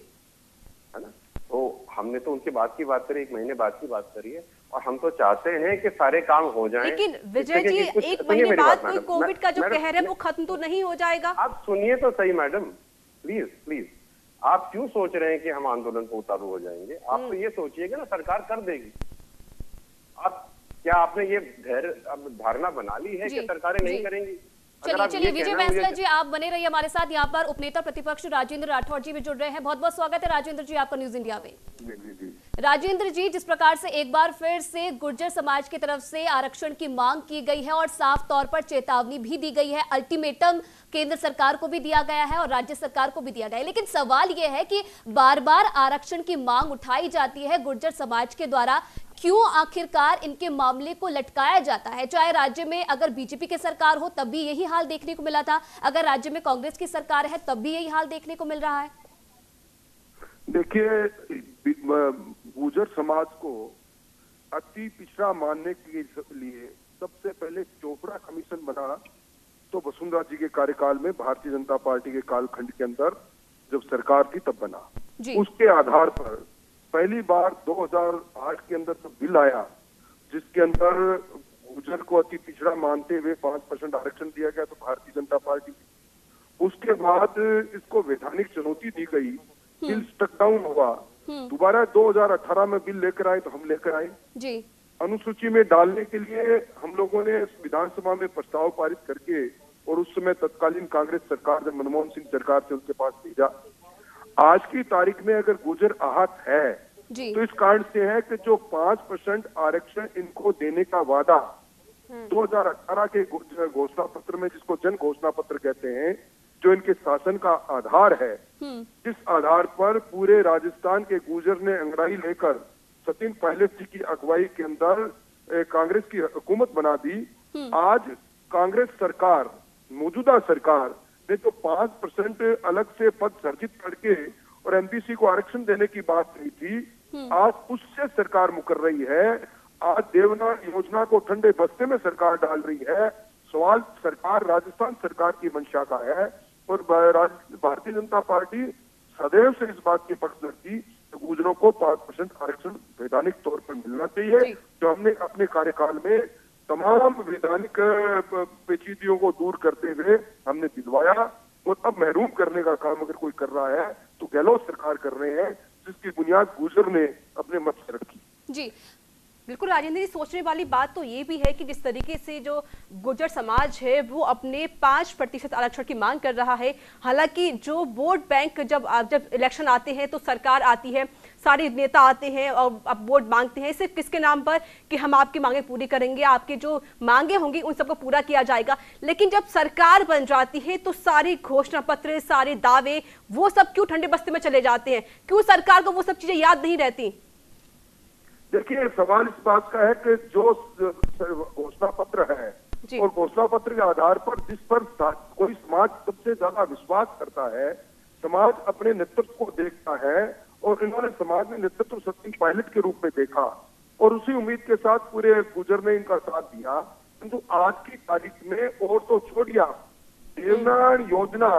है ना। तो हमने तो उनके बाद की बात करी, 1 महीने बाद की बात करी है, और हम तो चाहते हैं कि सारे काम हो जाएं। लेकिन विजय जी, 1 महीने बाद कोई कोविड का जो कहर है वो खत्म तो नहीं हो जाएगा? आप सुनिए तो सही मैडम, प्लीज प्लीज। आप क्यों सोच रहे हैं कि हम आंदोलन को उतारू हो जाएंगे? आप तो ये सोचिएगा ना सरकार कर देगी। आप क्या आपने ये धारणा बना ली है कि सरकारें नहीं करेंगी? चलिए विजय बैंसला जी, आप बने रहिए हमारे साथ। यहाँ पर उपनेता प्रतिपक्ष राजेंद्र राठौड़ जी भी जुड़ रहे हैं। बहुत बहुत स्वागत है राजेंद्र जी आपका न्यूज इंडिया में। राजेंद्र जी, जिस प्रकार से एक बार फिर से गुर्जर समाज की तरफ से आरक्षण की मांग की गई है और साफ तौर पर चेतावनी भी दी गई है, अल्टीमेटम केंद्र सरकार को भी दिया गया है और राज्य सरकार को भी दिया गया है, लेकिन सवाल यह है कि बार बार आरक्षण की मांग उठाई जाती है गुर्जर समाज के द्वारा, क्यों आखिरकार इनके मामले को लटकाया जाता है? चाहे राज्य में अगर बीजेपी की सरकार हो तब भी यही हाल देखने को मिला था, अगर राज्य में कांग्रेस की सरकार है तब भी यही हाल देखने को मिल रहा है। देखिए, गुर्जर समाज को अति पिछड़ा मानने के लिए सबसे पहले चोपड़ा कमीशन बना तो वसुंधरा जी के कार्यकाल में, भारतीय जनता पार्टी के कालखंड के अंदर जब सरकार थी तब बना। उसके आधार पर पहली बार 2008 के अंदर जब बिल आया जिसके अंदर गुर्जर को अति पिछड़ा मानते हुए 5% आरक्षण दिया गया तो भारतीय जनता पार्टी, उसके बाद इसको वैधानिक चुनौती दी गई, बिल स्टक डाउन हुआ, दोबारा 2018 में बिल लेकर आए तो हम लेकर आए जी। अनुसूची में डालने के लिए हम लोगों ने विधानसभा में प्रस्ताव पारित करके, और उस समय तत्कालीन कांग्रेस सरकार जब मनमोहन सिंह सरकार से उनके पास भेजा। आज की तारीख में अगर गुर्जर आहत है तो इस कारण से है कि जो 5% आरक्षण इनको देने का वादा 2018 के घोषणा पत्र में, जिसको जन घोषणा पत्र कहते हैं, जो इनके शासन का आधार है, जिस आधार पर पूरे राजस्थान के गुर्जर ने अंगड़ाई लेकर सचिन पायलट जी की अगुवाई के अंदर कांग्रेस की हुकूमत बना दी। आज कांग्रेस सरकार, मौजूदा सरकार ने जो 5% अलग से पद सर्जित करके और एमपीसी को आरक्षण देने की बात कही थी, आज उससे सरकार मुकर रही है। आज देवनार योजना को ठंडे बस्ते में सरकार डाल रही है। सवाल सरकार, राजस्थान सरकार की मंशा का है, और भारतीय जनता पार्टी सदैव से इस बात के पक्ष रखती कि गुर्जरों को 5% आरक्षण वैधानिक तौर पर मिलना चाहिए, जो हमने अपने कार्यकाल में तमाम वैधानिक पेचीदगियों को दूर करते हुए हमने दिलवाया। और अब महरूम करने का काम अगर कोई कर रहा है तो गहलोत सरकार कर रहे हैं, जिसकी बुनियाद गुर्जर ने अपने मत से रखी। जी बिल्कुल राजेंद्र जी, सोचने वाली बात तो ये भी है कि जिस तरीके से जो गुर्जर समाज है वो अपने 5% आरक्षण की मांग कर रहा है। हालांकि जो वोट बैंक जब इलेक्शन आते हैं तो सरकार आती है, सारे नेता आते हैं और अब वोट मांगते हैं सिर्फ किसके नाम पर कि हम आपकी मांगे पूरी करेंगे, आपके जो मांगे होंगी उन सबको पूरा किया जाएगा। लेकिन जब सरकार बन जाती है तो सारे घोषणा पत्र, सारे दावे, वो सब क्यों ठंडे बस्ते में चले जाते हैं? क्यों सरकार को वो सब चीजें याद नहीं रहती? देखिए, सवाल इस बात का है कि जो घोषणा पत्र है और घोषणा पत्र के आधार पर जिस पर कोई समाज सबसे ज्यादा विश्वास करता है, समाज अपने नेतृत्व को देखता है, और इन्होंने समाज में नेतृत्व सचिन पायलट के रूप में देखा और उसी उम्मीद के साथ पूरे गुर्जर ने इनका साथ दिया। किंतु आज की तारीख में, और तो छोड़िया, देवनार योजना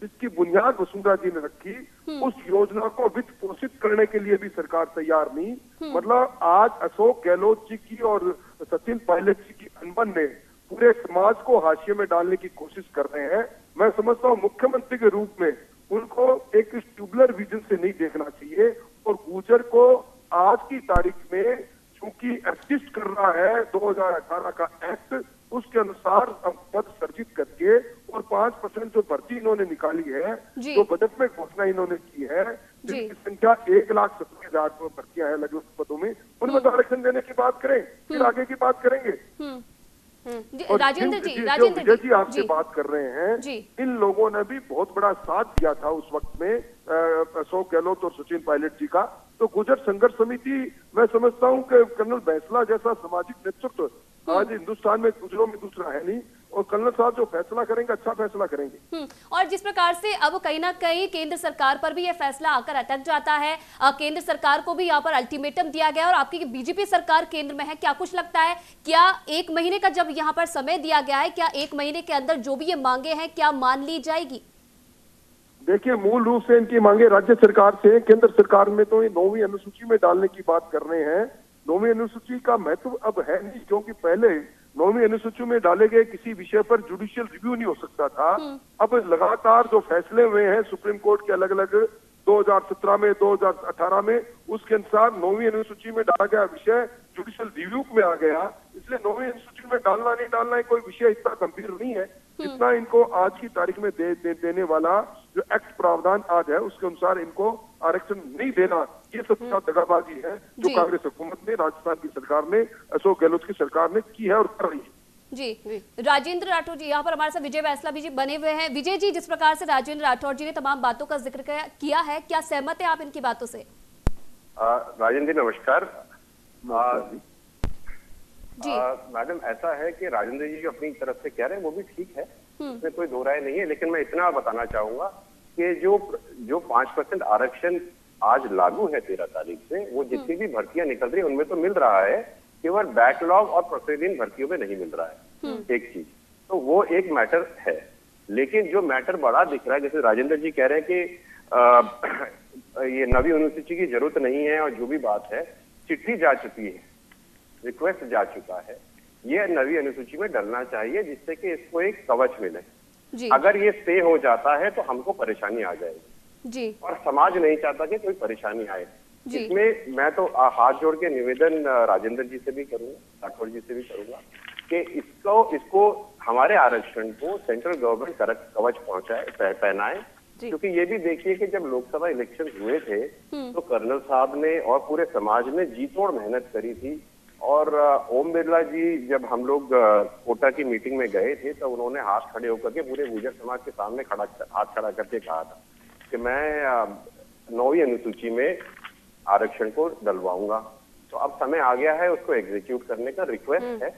जिसकी बुनियाद वसुंधरा जी ने रखी, उस योजना को वित्त पोषित करने के लिए भी सरकार तैयार नहीं। मतलब आज अशोक गहलोत जी की और सचिन पायलट जी की अनबन ने पूरे समाज को हाशिए में डालने की कोशिश कर रहे हैं। मैं समझता हूँ मुख्यमंत्री के रूप में उनको एक ट्यूबुलर विजन से नहीं देखना चाहिए, और गुर्जर को आज की तारीख में चूंकि एग्जिस्ट कर रहा है 2018 का एक्ट, उसके अनुसार हम पद सर्जित करके और 5% जो भर्ती इन्होंने निकाली है, जी। जो बजट में घोषणा इन्होंने की है, जिनकी संख्या 1,70,000 भर्तियां हैं लघु पदों में, उनमें तो आरक्षण देने की बात करें, फिर आगे की बात करेंगे। और राजेंद्र जी, जो विजय जी आपसे जी। बात कर रहे हैं, जी। इन लोगों ने भी बहुत बड़ा साथ दिया था उस वक्त में अशोक गहलोत और सचिन पायलट जी का। तो गुर्जर संघर्ष समिति, मैं समझता हूं कि कर्नल बैंसला जैसा सामाजिक नेतृत्व आज हिंदुस्तान में गुर्जरों में दूसरा है नहीं, और कर्नल साहब जो फैसला करेंगे अच्छा फैसला करेंगे। और जिस प्रकार से अब कहीं ना कहीं केंद्र सरकार पर भी यह फैसला आकर अटक जाता है, केंद्र सरकार को भी यहाँ पर अल्टीमेटम दिया गया और आपकी बीजेपी सरकार केंद्र में है, क्या कुछ लगता है, क्या 1 महीने का जब यहाँ पर समय दिया गया है, क्या 1 महीने के अंदर जो भी ये मांगे हैं क्या मान ली जाएगी? देखिए, मूल रूप से इनकी मांगे राज्य सरकार से, केंद्र सरकार में तो ये 9वीं अनुसूची में डालने की बात कर रहे हैं। 9वीं अनुसूची का महत्व अब है नहीं, क्योंकि पहले 9वीं अनुसूची में डाले गए किसी विषय पर जुडिशियल रिव्यू नहीं हो सकता था। अब लगातार जो फैसले हुए हैं सुप्रीम कोर्ट के अलग अलग 2017 में, 2018 में, उसके अनुसार 9वीं अनुसूची में डाला गया विषय जुडिशियल रिव्यू में आ गया। इसलिए 9वीं अनुसूची में डालना नहीं डालना कोई विषय इतना गंभीर नहीं है, इतना इनको आज की तारीख में देने वाला जो एक्ट प्रावधान आज है उसके अनुसार इनको आरक्षण नहीं देना, ये सबसे दगाबाजी है जो कांग्रेस हुकूमत ने, राजस्थान की सरकार ने, अशोक गहलोत की सरकार ने की है और कर रही है। जी, राजेंद्र राठौर जी यहाँ पर हमारे साथ विजय बैंसला भी जी बने हुए हैं। विजय जी, जिस प्रकार से राजेंद्र राठौर जी ने तमाम बातों का जिक्र किया है, क्या सहमत है आप इनकी बातों से? राजेंद्र जी नमस्कार। जी मैडम, ऐसा है कि राजेंद्र जी जो अपनी तरफ से कह रहे हैं वो भी ठीक है, इसमें कोई दो राय नहीं है, लेकिन मैं इतना बताना चाहूंगा कि जो 5% आरक्षण आज लागू है 13 तारीख से, वो जितनी भी भर्तियां निकल रही है उनमें तो मिल रहा है, केवल बैकलॉग और प्रोसीडिंग भर्तियों में नहीं मिल रहा है। एक चीज तो वो एक मैटर है, लेकिन जो मैटर बड़ा दिख रहा है, जैसे राजेंद्र जी कह रहे हैं कि ये नवी अनुसूची की जरूरत नहीं है, और जो भी बात है चिट्ठी जा चुकी है, रिक्वेस्ट जा चुका है, ये नवी अनुसूची में डलना चाहिए जिससे कि इसको एक कवच मिले। जी। अगर ये स्टे हो जाता है तो हमको परेशानी आ जाएगी जी, और समाज नहीं चाहता कि कोई परेशानी आए। जी। इसमें मैं तो हाथ जोड़ के निवेदन राजेंद्र जी से भी करूंगा, राठौर जी से भी करूंगा कि इसको हमारे आरक्षण को सेंट्रल गवर्नमेंट कवच पहुंचाए, पहनाए, क्योंकि ये भी देखिए कि जब लोकसभा इलेक्शन हुए थे तो कर्नल साहब ने और पूरे समाज ने जी तोड़ मेहनत करी थी, और ओम बिरला जी जब हम लोग कोटा की मीटिंग में गए थे तो उन्होंने हाथ खड़े होकर के पूरे गुर्जर समाज के सामने हाथ खड़ा करके कहा था कि मैं 9वीं अनुसूची में आरक्षण को डलवाऊंगा। तो अब समय आ गया है उसको एग्जीक्यूट करने का। रिक्वेस्ट है,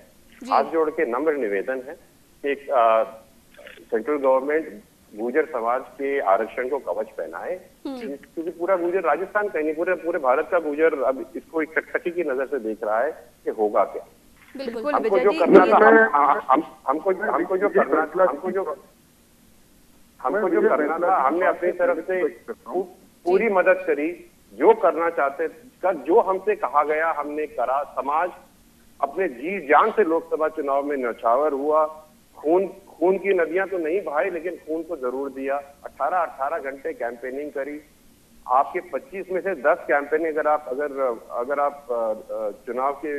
हाथ जोड़ के नम्र निवेदन है कि सेंट्रल गवर्नमेंट गुर्जर समाज के आरक्षण को कवच पहनाए, क्योंकि पूरा गुर्जर राजस्थान कहीं नहीं, पूरे भारत का गुर्जर अब इसको एक टकटकी की नजर से देख रहा है कि होगा क्या। बिल्कुल हमको जो करना था, हमको जो करना था हमने अपनी तरफ से पूरी मदद करी, जो करना चाहते जो हमसे कहा गया हमने करा। समाज अपने जी जान से लोकसभा चुनाव में न्यौछावर हुआ, खून की नदियां तो नहीं बहाई लेकिन खून को जरूर दिया। 18 घंटे कैंपेनिंग करी, आपके 25 में से 10 कैंपेनिंग अगर आप चुनाव के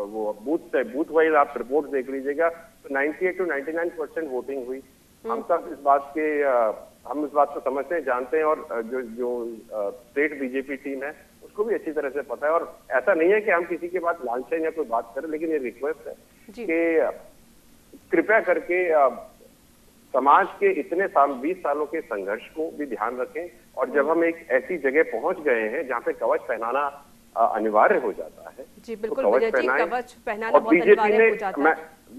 वो बूथ वाइज आप रिपोर्ट देख लीजिएगा तो 98 to 99% वोटिंग हुई। हम सब इस बात को समझते हैं, जानते हैं, और जो स्टेट बीजेपी टीम है उसको भी अच्छी तरह से पता है। और ऐसा नहीं है कि हम किसी के बाद लालचन या कोई बात करें, लेकिन ये रिक्वेस्ट है कि कृपया करके समाज के इतने 20 सालों के संघर्ष को भी ध्यान रखें, और जब हम एक ऐसी जगह पहुंच गए हैं जहां पे कवच पहनाना अनिवार्य हो जाता है, जी बिल्कुल तो विजय जी, कवच पहनाना बहुत अनिवार्य हो जाता है।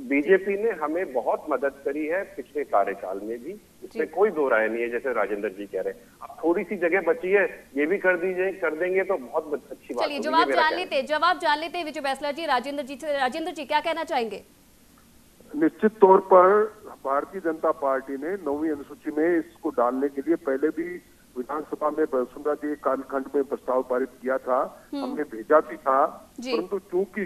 बीजेपी ने हमें बहुत मदद करी है पिछले कार्यकाल में भी, इसमें कोई दो राय नहीं है, जैसे राजेंद्र जी कह रहे हैं। अब थोड़ी सी जगह बची है, ये भी कर देंगे तो बहुत अच्छी बात। चलिए जवाब जान लेते विजय बैंसला जी, राजेंद्र जी क्या कहना चाहेंगे? निश्चित तौर पर भारतीय जनता पार्टी ने 9वीं अनुसूची में इसको डालने के लिए पहले भी विधानसभा में वसुंधरा जी कालखंड में प्रस्ताव पारित किया था, हमने भेजा भी था, परंतु चूंकि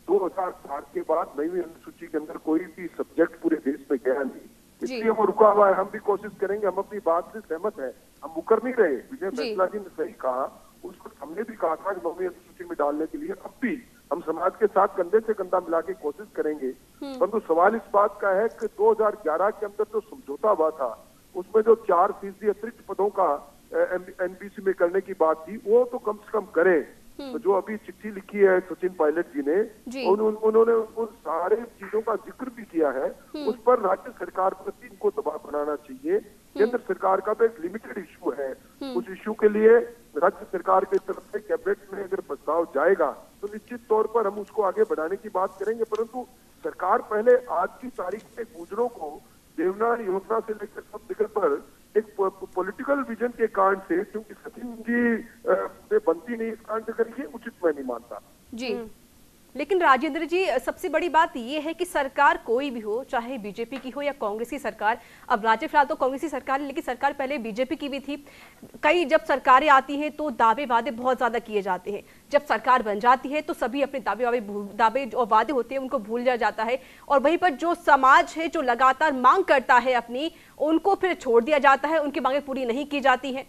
2007 के बाद 9वीं अनुसूची के अंदर कोई भी सब्जेक्ट पूरे देश में गया नहीं, इसलिए वो रुका हुआ है। हम भी कोशिश करेंगे, हम अपनी बात से सहमत है, हम मुकर नहीं रहे। विजय बैंसला जी ने सही कहा, उस वक्त हमने भी कहा था कि 9वीं अनुसूची में डालने के लिए अब भी हम समाज के साथ कंधे से कंधा मिला के कोशिश करेंगे। परंतु सवाल इस बात का है कि 2011 के अंदर जो समझौता हुआ था उसमें जो 4% अतिरिक्त पदों का एनबीसी में करने की बात थी, वो तो कम से कम करें। तो जो अभी चिट्ठी लिखी है सचिन पायलट जी ने, उन्होंने उन सारे चीजों का जिक्र भी किया है। उस पर राज्य सरकार प्रति इनको दबाव बनाना चाहिए। केंद्र सरकार का तो एक लिमिटेड इशू है, उस इशू के लिए राज्य सरकार की तरफ से कैबिनेट में अगर प्रस्ताव जाएगा तो निश्चित तौर पर हम उसको आगे बढ़ाने की बात करेंगे। परंतु सरकार पहले आज की तारीख में गुजरों को देवनार योजना से लेकर सब जगह पर एक पॉलिटिकल विजन के कारण से, क्योंकि सचिन जी से बनती नहीं, इस कारण से करिए उचित मैं नहीं मानता जी। लेकिन राजेंद्र जी, सबसे बड़ी बात यह है कि सरकार कोई भी हो, चाहे बीजेपी की हो या कांग्रेस की सरकार, अब राज्य फिलहाल तो कांग्रेस की सरकार है, लेकिन सरकार पहले बीजेपी की भी थी। कई जब सरकारें आती हैं तो दावे वादे बहुत ज्यादा किए जाते हैं, जब सरकार बन जाती है तो सभी अपने दावे और वादे होते हैं उनको भूल जाता है, और वहीं पर जो समाज है जो लगातार मांग करता है अपनी, उनको फिर छोड़ दिया जाता है, उनकी मांगे पूरी नहीं की जाती है।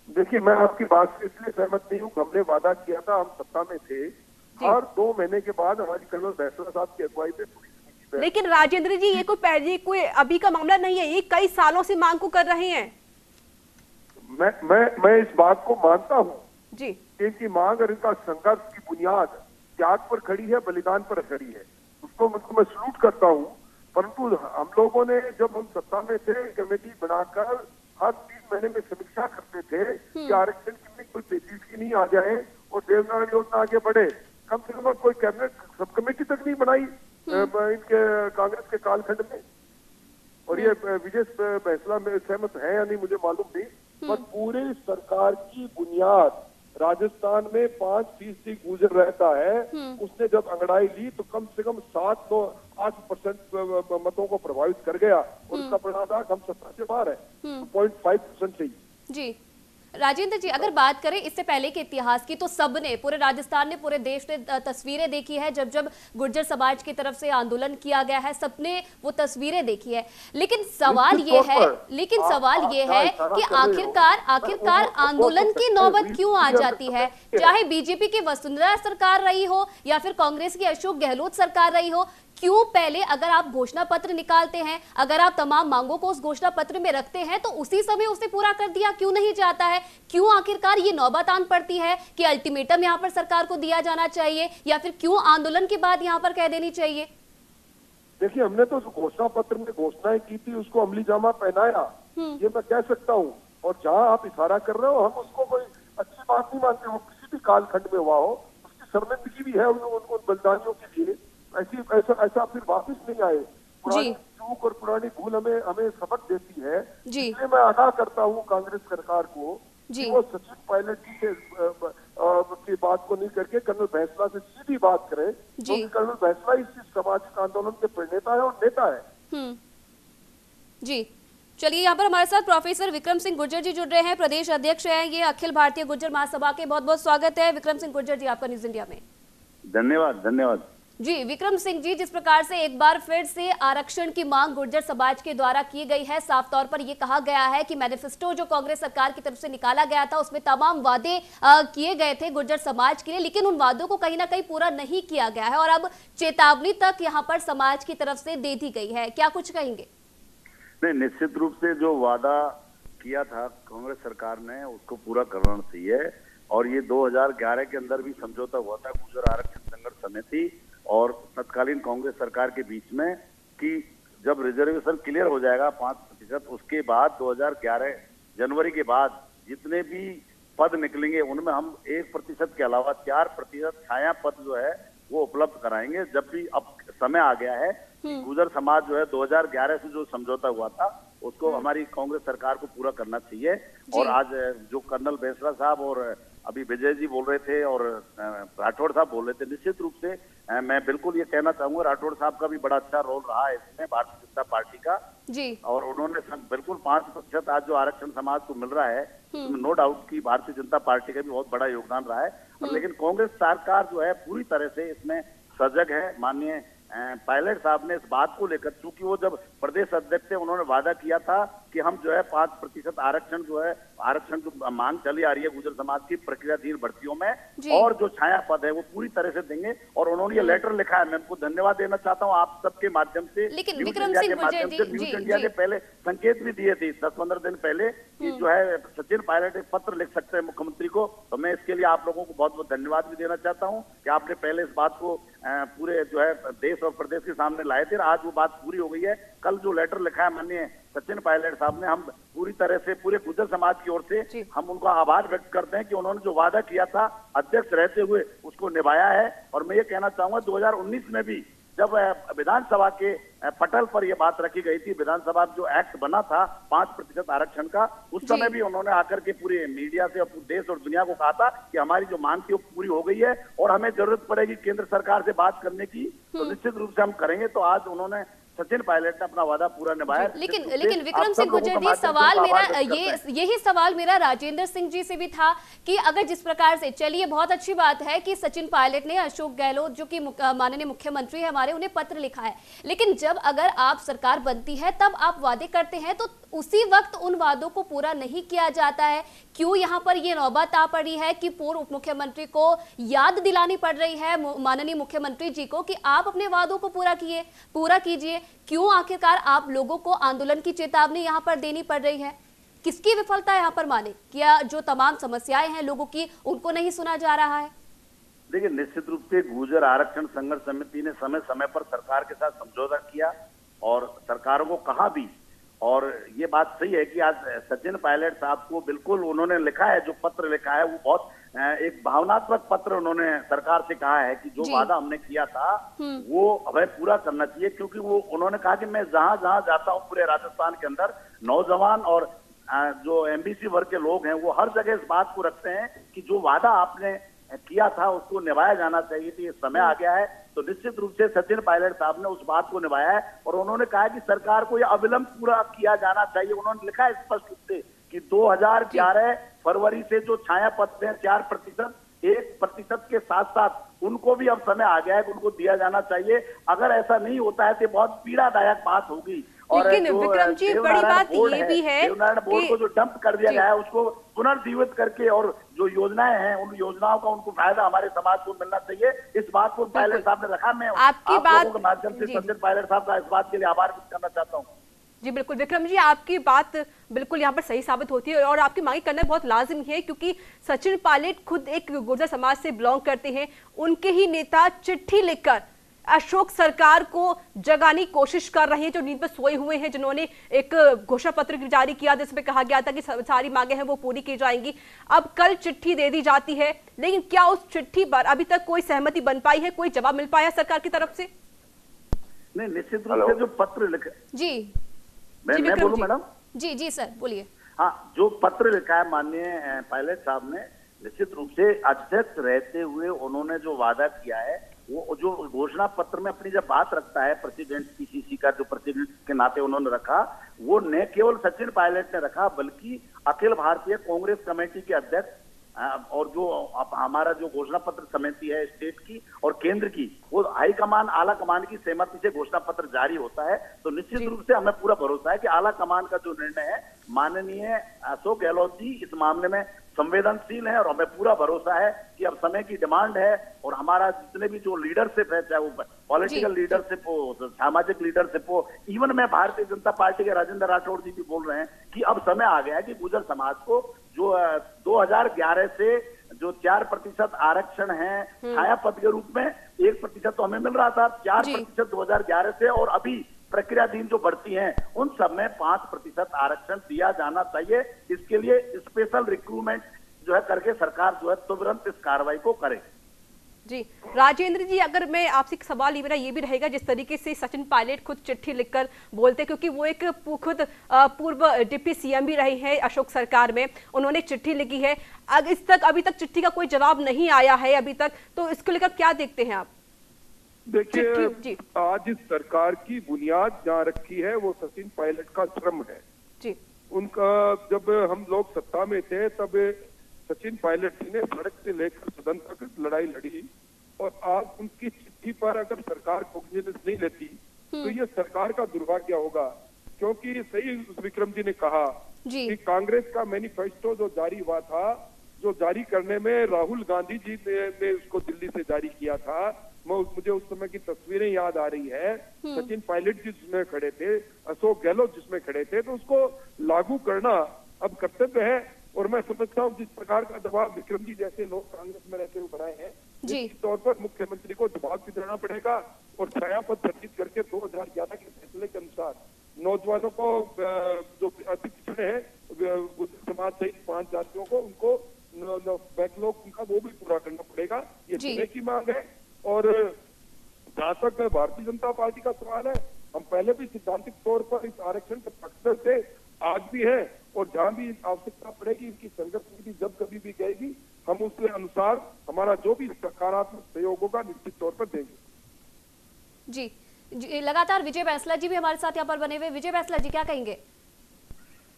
देखिए, मैं आपकी बात से इसलिए सहमत नहीं हूँ, हमने वादा किया था, हम सत्ता में थे, हर 2 महीने के बाद हमारी कर्नल बैसला साहब की अगुवाई में पूरी समिति है। लेकिन राजेंद्र जी, ये कोई अभी का मामला नहीं है, ये कई सालों से मांग को कर रहे हैं। मैं इस बात को मानता हूँ जी, इनकी मांग और इनका संघर्ष की बुनियाद त्याग पर खड़ी है, बलिदान पर खड़ी है, उसको मैं सलूट करता हूँ। परंतु हम लोगों ने जब हम सत्ता में थे कमेटी बनाकर हर 3 महीने में समीक्षा करते थे कि आरक्षण की कोई पेचीदगी नहीं आ जाए और देवनार योजना आगे बढ़े। कम से कम कोई कैबिनेट सब कमेटी तक नहीं बनाई इनके कांग्रेस के कालखंड में। और ये विजय फैसला में सहमत है या नहीं मुझे मालूम नहीं, पर पूरे सरकार की बुनियाद राजस्थान में 5% गुजर रहता है। उसने जब अंगड़ाई ली तो कम से कम 7-8% मतों को प्रभावित कर गया, और उसका परिणाम हम सत्ता से बाहर है 0.5% से ही। जी राजेंद्र जी, अगर बात करें इससे पहले के इतिहास की, तो सबने, पूरे राजस्थान ने, पूरे देश ने तस्वीरें देखी है जब जब गुर्जर समाज की तरफ से आंदोलन किया गया है, सबने वो तस्वीरें देखी है। लेकिन सवाल ये है कि आखिरकार आंदोलन की नौबत क्यों आ जाती है? चाहे बीजेपी की वसुंधरा सरकार रही हो या फिर कांग्रेस की अशोक गहलोत सरकार रही हो, क्यों पहले अगर आप घोषणा पत्र निकालते हैं, अगर आप तमाम मांगों को उस घोषणा पत्र में रखते हैं, तो उसी समय उसे पूरा कर दिया क्यों नहीं जाता है? क्यों आखिरकार ये नौबत आन पड़ती है कि अल्टीमेटम यहाँ पर सरकार को दिया जाना चाहिए, या फिर क्यों आंदोलन के बाद यहाँ पर कह देनी चाहिए? देखिए, हमने तो घोषणा पत्र में घोषणाएं की थी, उसको अमली जामा पहनाया, ये मैं कह सकता हूँ। और जहाँ आप इशारा कर रहे हो, हम उसको कोई अच्छी बात नहीं मानते, वो किसी भी कालखंड में हुआ हो, उसकी शर्मिंदगी भी है उन बलिदानियों के लिए। ऐसा फिर वापस नहीं आए। पुरानी चूक और पुरानी भूल हमें सबक देती है। इसलिए मैं आगाह करता हूँ कांग्रेस सरकार को कि वो सचिन पायलट जी की बात को नहीं करके कर्नल बैसला से सीधी बात करें, क्योंकि कर्नल बैसला इस सामाजिक आंदोलन के प्रणेता है और नेता है। जी चलिए, यहाँ पर हमारे साथ प्रोफेसर विक्रम सिंह गुर्जर जी जुड़ रहे हैं, प्रदेश अध्यक्ष हैं ये अखिल भारतीय गुर्जर महासभा के। बहुत बहुत स्वागत है विक्रम सिंह गुर्जर जी आपका न्यूज इंडिया में। धन्यवाद जी। विक्रम सिंह जी, जिस प्रकार से एक बार फिर से आरक्षण की मांग गुर्जर समाज के द्वारा की गई है, साफ तौर पर यह कहा गया है कि मैनिफेस्टो जो कांग्रेस सरकार की तरफ से निकाला गया था उसमें तमाम वादे किए गए थे गुर्जर समाज के लिए, लेकिन उन वादों को कहीं ना कहीं पूरा नहीं किया गया है और अब चेतावनी तक यहाँ पर समाज की तरफ से दे दी गई है। क्या कुछ कहेंगे? नहीं, निश्चित रूप से जो वादा किया था कांग्रेस सरकार ने उसको पूरा करना चाहिए। और ये 2011 के अंदर भी समझौता हुआ था गुर्जर आरक्षण संघर्ष समिति और तत्कालीन कांग्रेस सरकार के बीच में कि जब रिजर्वेशन क्लियर हो जाएगा 5%, उसके बाद 2011 जनवरी के बाद जितने भी पद निकलेंगे उनमें हम 1% के अलावा 4% छाया पद जो है वो उपलब्ध कराएंगे। जब भी अब समय आ गया है, गुर्जर समाज जो है 2011 से जो समझौता हुआ था उसको हमारी कांग्रेस सरकार को पूरा करना चाहिए। और आज जो कर्नल बैसला साहब और अभी विजय जी बोल रहे थे और राठौड़ साहब बोल रहे थे, निश्चित रूप से मैं बिल्कुल ये कहना चाहूंगा, राठौड़ साहब का भी बड़ा अच्छा रोल रहा है इसमें भारतीय जनता पार्टी का जी। और उन्होंने बिल्कुल 5% आज जो आरक्षण समाज को मिल रहा है उसमें नो डाउट की भारतीय जनता पार्टी का भी बहुत बड़ा योगदान रहा है। लेकिन कांग्रेस सरकार जो है पूरी तरह से इसमें सजग है। माननीय पायलट साहब ने इस बात को लेकर, चूंकि वो जब प्रदेश अध्यक्ष थे उन्होंने वादा किया था कि हम जो है 5% आरक्षण जो है, आरक्षण की मांग चली आ रही है गुर्जर समाज की प्रक्रियाधीन भर्तियों में, और जो छाया पद है वो पूरी तरह से देंगे। और उन्होंने ये लेटर लिखा है, मैं उनको धन्यवाद देना चाहता हूँ आप सबके माध्यम से। लेकिन न्यूज विक्रम इंडिया सिंह के माध्यम से न्यूज इंडिया ने पहले संकेत भी दिए थे 10-15 दिन पहले कि जो है सचिन पायलट एक पत्र लिख सकते हैं मुख्यमंत्री को। तो मैं इसके लिए आप लोगों को बहुत बहुत धन्यवाद भी देना चाहता हूँ कि आपने पहले इस बात को पूरे जो है देश और प्रदेश के सामने लाए थे। आज वो बात पूरी हो गई है। कल जो लेटर लिखा है माननीय सचिन पायलट साहब ने, हम पूरी तरह से पूरे गुर्जर समाज की ओर से हम उनका आभार व्यक्त करते हैं कि उन्होंने जो वादा किया था अध्यक्ष रहते हुए उसको निभाया है। और मैं ये कहना चाहूंगा 2019 में भी जब विधानसभा के पटल पर यह बात रखी गई थी, विधानसभा जो एक्ट बना था 5% आरक्षण का, उस समय भी उन्होंने आकर के पूरे मीडिया से और देश और दुनिया को कहा था कि हमारी जो मांग थी वो पूरी हो गई है और हमें जरूरत पड़ेगी केंद्र सरकार से बात करने की तो निश्चित रूप से हम करेंगे। तो आज उन्होंने सचिन पायलट ने अपना वादा पूरा निभाया। लेकिन विक्रम सिंह गुर्जर जी, सवाल मेरा यही सवाल मेरा राजेंद्र सिंह जी से भी था कि अगर जिस प्रकार से, चलिए बहुत अच्छी बात है कि सचिन पायलट ने अशोक गहलोत जो कि माननीय मुख्यमंत्री है हमारे, उन्हें पत्र लिखा है, लेकिन जब अगर आप सरकार बनती है तब आप वादे करते हैं तो उसी वक्त उन वादों को पूरा नहीं किया जाता है। क्यों यहाँ पर ये नौबत आ पड़ी है कि पूर्व उप मुख्यमंत्री को याद दिलानी पड़ रही है माननीय मुख्यमंत्री जी को कि आप अपने वादों को पूरा कीजिए? क्यों आखिरकार आप लोगों को आंदोलन की चेतावनी यहाँ पर देनी पड़ रही है? किसकी विफलता यहाँ पर माने? क्या जो तमाम समस्याएं हैं लोगों की उनको नहीं सुना जा रहा है? देखिए, निश्चित रूप से गुर्जर आरक्षण संघर्ष समिति ने समय समय पर सरकार के साथ समझौता किया और सरकारों को कहा भी, और ये बात सही है कि आज सचिन पायलट साहब को बिल्कुल उन्होंने लिखा है, जो पत्र लिखा है वो बहुत एक भावनात्मक पत्र उन्होंने सरकार से कहा है कि जो वादा हमने किया था वो हमें पूरा करना चाहिए। क्योंकि वो उन्होंने कहा कि मैं जहां जहां जाता हूं पूरे राजस्थान के अंदर, नौजवान और जो एमबीसी वर्ग के लोग हैं वो हर जगह इस बात को रखते हैं कि जो वादा आपने किया था उसको निभाया जाना चाहिए। तो ये समय आ गया है। तो निश्चित रूप से सचिन पायलट साहब ने उस बात को निभाया है और उन्होंने कहा कि सरकार को यह अविलंब पूरा किया जाना चाहिए। उन्होंने लिखा है स्पष्ट रूप से कि 2011 फरवरी से जो छाया पद हैं 4%, 1% के साथ साथ उनको भी अब समय आ गया है कि उनको दिया जाना चाहिए। अगर ऐसा नहीं होता है तो बहुत पीड़ादायक बात होगी। लेकिन विक्रम जी, बड़ी बात ये भी है बोर्ड को जो डंप कर दिया गया है उसको पुनर्जीवित करके और जो योजनाएं हैं उन योजनाओं का उनको फायदा हमारे समाज को मिलना चाहिए। इस बात को पायलट साहब ने रखा। मैं आपकी बात के माध्यम से सचिन पायलट साहब का इस बात के लिए आभार व्यक्त करना चाहता हूँ। जी बिल्कुल विक्रम जी, आपकी बात बिल्कुल यहाँ पर सही साबित होती है और आपकी मांग करना बहुत लाजिमी है क्योंकि सचिन पायलट खुद एक गुर्जर समाज से बिलोंग करते हैं। उनके ही नेता चिट्ठी लिखकर अशोक सरकार को जगाने की कोशिश कर रहे हैं, जो नींद में सोए हुए हैं, जिन्होंने एक घोषणा पत्र जारी किया जिसमें कहा गया था कि सारी मांगे हैं वो पूरी की जाएंगी। अब कल चिट्ठी दे दी जाती है, लेकिन क्या उस चिट्ठी पर अभी तक कोई सहमति बन पाई है, कोई जवाब मिल पाया सरकार की तरफ से? नहीं, निश्चित रूप से जो पत्र लिखा जी मैं बोलूं मैडम? जी सर बोलिए। हाँ, जो पत्र लिखा है माननीय पायलट साहब ने, निश्चित रूप से अध्यक्ष रहते हुए उन्होंने जो वादा किया है वो जो घोषणा पत्र में अपनी जब बात रखता है प्रेसिडेंट पीसीसी का, जो प्रेसिडेंट के नाते उन्होंने रखा, वो न केवल सचिन पायलट ने रखा बल्कि अखिल भारतीय कांग्रेस कमेटी के अध्यक्ष और जो हमारा जो घोषणा पत्र समिति है स्टेट की और केंद्र की, वो हाईकमान आला कमान की सहमति से घोषणा पत्र जारी होता है। तो निश्चित रूप से हमें पूरा भरोसा है कि आला कमान का जो निर्णय है माननीय अशोक गहलोत जी इस मामले में संवेदनशील है और हमें पूरा भरोसा है कि अब समय की डिमांड है और हमारा जितने भी जो लीडरशिप है, चाहे वो पॉलिटिकल लीडरशिप हो, सामाजिक लीडरशिप हो, इवन में भारतीय जनता पार्टी के राजेंद्र राठौड़ जी भी बोल रहे हैं कि अब समय आ गया है कि गुर्जर समाज को जो 2011 से जो 4% आरक्षण है छाया पद के रूप में, 1% तो हमें मिल रहा था, 4% 2011 से और अभी प्रक्रियाधीन जो बढ़ती हैं उन सब में 5% आरक्षण दिया जाना चाहिए। इसके लिए स्पेशल रिक्रूटमेंट जो है करके सरकार जो है तुरंत इस कार्रवाई को करे। जी राजेंद्र जी, अगर मैं आपसे एक सवाल मेरा ये भी रहेगा, जिस तरीके से सचिन पायलट खुद चिट्ठी लिखकर बोलते, क्योंकि वो एक खुद पूर्व डिप्टी सीएम भी रहे हैं अशोक सरकार में, उन्होंने चिट्ठी लिखी है, अभी तक चिट्ठी का कोई जवाब नहीं आया है अभी तक, तो इसको लेकर क्या देखते हैं आप? देखिए, आज इस सरकार की बुनियाद जहाँ रखी है वो सचिन पायलट का श्रम है जी। उनका जब हम लोग सत्ता में थे तब सचिन पायलट जी ने सड़क से लेकर सदन तक लड़ाई लड़ी और आज उनकी चिट्ठी पर अगर सरकार कोग्निजेंस नहीं लेती तो ये सरकार का दुर्भाग्य होगा, क्योंकि सही विक्रम जी ने कहा कि कांग्रेस का मैनिफेस्टो जो जारी हुआ था, जो जारी करने में राहुल गांधी जी ने उसको दिल्ली से जारी किया था, मुझे उस समय की तस्वीरें याद आ रही है। सचिन पायलट जी जिसमें खड़े थे, अशोक गहलोत जिसमें खड़े थे, तो उसको लागू करना अब कर्तव्य है। और मैं समझता हूँ जिस प्रकार का दबाव विक्रम जी जैसे लोग कांग्रेस में रहते हुए बनाए हैं, निश्चित तौर पर मुख्यमंत्री को दबाव भी देना पड़ेगा और छाया पद सर्जित करके 2011 के फैसले के अनुसार नौजवानों को जो अति पिछड़े हैं समाज सहित 5 जातियों को, उनको बैकलॉग उनका वो भी पूरा करना पड़ेगा। ये समय की मांग है। और जहाँ तक भारतीय जनता पार्टी का सवाल है, हम पहले भी सिद्धांतिक तौर पर इस आरक्षण के पक्षधर थे, आज भी है, और जहाँ भी आवश्यकता पड़ेगी इनकी संघर्ष समिति जब कभी भी कहेगी, हम उसके अनुसार हमारा जो भी सकारात्मक सहयोग होगा निश्चित तौर पर देंगे। जी, लगातार विजय बैंसला जी भी हमारे साथ यहाँ पर बने हुए। विजय बैंसला जी क्या कहेंगे?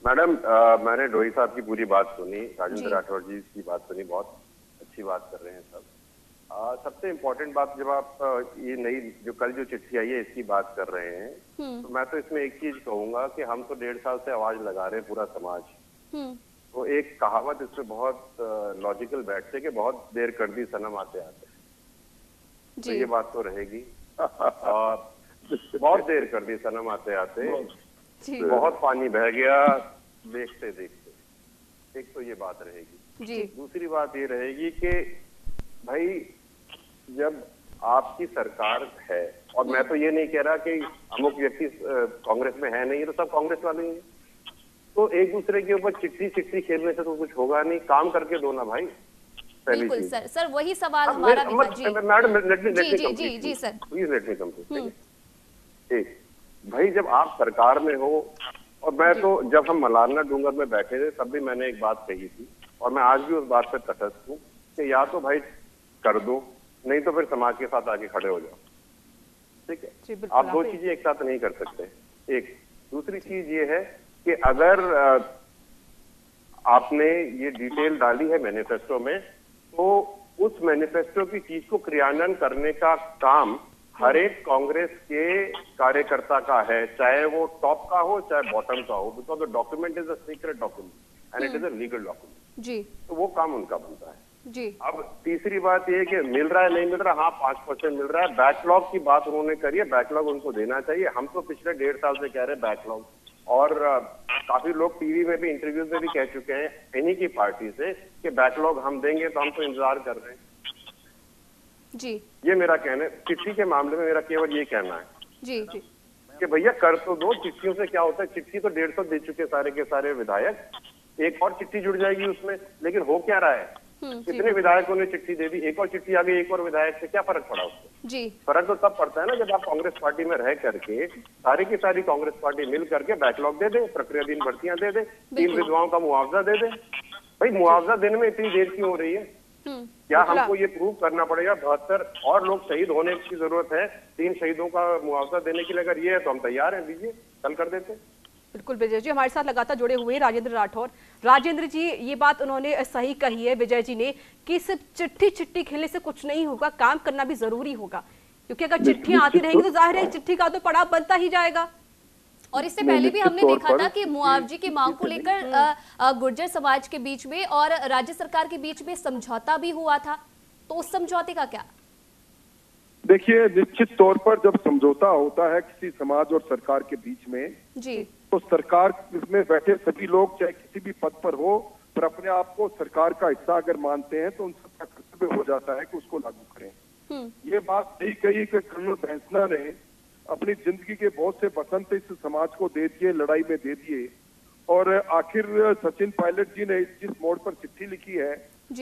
मैडम, मैंने डोई साहब की पूरी बात सुनी, राजेंद्र राठौर जी की बात सुनी, बहुत अच्छी बात कर रहे हैं सब। सबसे इम्पोर्टेंट बात, जब आप ये नई जो कल जो चिट्ठी आई है इसकी बात कर रहे हैं, तो मैं तो इसमें एक चीज कहूंगा कि हम तो 1.5 साल से आवाज लगा रहे हैं पूरा समाज। तो एक कहावत इसमें बहुत लॉजिकल बैठते कि बहुत देर कर दी सनम आते आते, तो ये बात तो रहेगी। और बहुत देर कर दी सनम आते आते, बहुत पानी बह गया देखते देखते, एक तो ये बात रहेगी। दूसरी बात ये रहेगी कि भाई जब आपकी सरकार है, और मैं तो ये नहीं कह रहा कि अमुक व्यक्ति कांग्रेस में है नहीं, तो सब कांग्रेस वाले ही, तो एक दूसरे के ऊपर चिट्ठी खेलने से तो कुछ होगा नहीं, काम करके दो ना भाई। बिल्कुल सर, वही सवाल हमारा भी था। Madam ji sir, please let me complete. एक भाई, जब आप सरकार में हो, और मैं तो जब हम मलारना डूंगर में बैठे थे तब भी मैंने एक बात कही थी, और मैं आज भी उस बात पर तटस्थ हूँ कि या तो भाई कर दो, नहीं तो फिर समाज के साथ आके खड़े हो जाओ। ठीक है, आप दो चीजें एक साथ नहीं कर सकते। एक दूसरी चीज ये है कि अगर आपने ये डिटेल डाली है मैनिफेस्टो में, तो उस मैनिफेस्टो की चीज को क्रियान्वयन करने का काम हर एक कांग्रेस के कार्यकर्ता का है, चाहे वो टॉप का हो चाहे बॉटम का हो, because the document is a secret document and it is a legal document. जी, तो वो काम उनका बनता है। जी। अब तीसरी बात ये है कि मिल रहा है नहीं मिल रहा, हाँ 5% मिल रहा है। बैकलॉग की बात उन्होंने करी है, बैकलॉग उनको देना चाहिए। हम तो पिछले 1.5 साल से कह रहे हैं बैकलॉग, और काफी लोग टीवी में भी इंटरव्यूज में भी कह चुके हैं इन्हीं की पार्टी से कि बैकलॉग हम देंगे, तो हम तो इंतजार कर रहे हैं। जी, ये मेरा कहना है। चिट्ठी के मामले में मेरा केवल ये कहना है जी कि भैया कर तो दो। चिट्ठियों से क्या होता है, चिट्ठी तो 150 दे चुके सारे के सारे विधायक, एक और चिट्ठी जुड़ जाएगी उसमें, लेकिन हो क्या रहा है, कितने विधायकों ने चिट्ठी दे दी, एक और चिट्ठी आ गई एक और विधायक से, क्या फर्क पड़ा उससे? जी, फर्क तो तब पड़ता है ना जब आप कांग्रेस पार्टी में रह करके सारी की सारी कांग्रेस पार्टी मिल करके बैकलॉग दे दे, प्रक्रियाधीन भर्तियां दे दे, 3 विधवाओं का मुआवजा दे दे। भाई मुआवजा देने में इतनी देर क्यों हो रही है? क्या हमको ये प्रूव करना पड़ेगा 72 और लोग शहीद होने की जरूरत है, 3 शहीदों का मुआवजा देने के लिए? अगर ये है तो हम तैयार हैं, दीजिए, कल कर देते। बिल्कुल विजय जी, हमारे साथ लगातार जुड़े हुए राजेंद्र राठौर। राजेंद्र जी, ये बात उन्होंने सही कही है विजय जी ने कि सिर्फ चिट्ठी खेलने से कुछ नहीं होगा, काम करना भी जरूरी होगा, क्योंकि अगर चिट्ठियां आती रहेंगी तो जाहिर है चिट्ठी का तो पड़ाव बनता ही जाएगा। और इससे पहले भी हमने देखा था कि मुआवजे की मांग को लेकर गुर्जर समाज के बीच में और राज्य सरकार के बीच में समझौता भी हुआ था, तो उस समझौते का क्या? देखिए, निश्चित तौर पर जब समझौता होता है किसी समाज और सरकार के बीच में जी, तो सरकार में बैठे सभी लोग चाहे किसी भी पद पर हो, पर अपने आप को सरकार का हिस्सा अगर मानते हैं तो उन सबका कर्तव्य हो जाता है कि उसको लागू करें। ये बात सही कही कि कर्नल बैंसला ने अपनी जिंदगी के बहुत से बसंत इस समाज को दे दिए, लड़ाई में दे दिए, और आखिर सचिन पायलट जी ने जिस मोड़ पर चिट्ठी लिखी है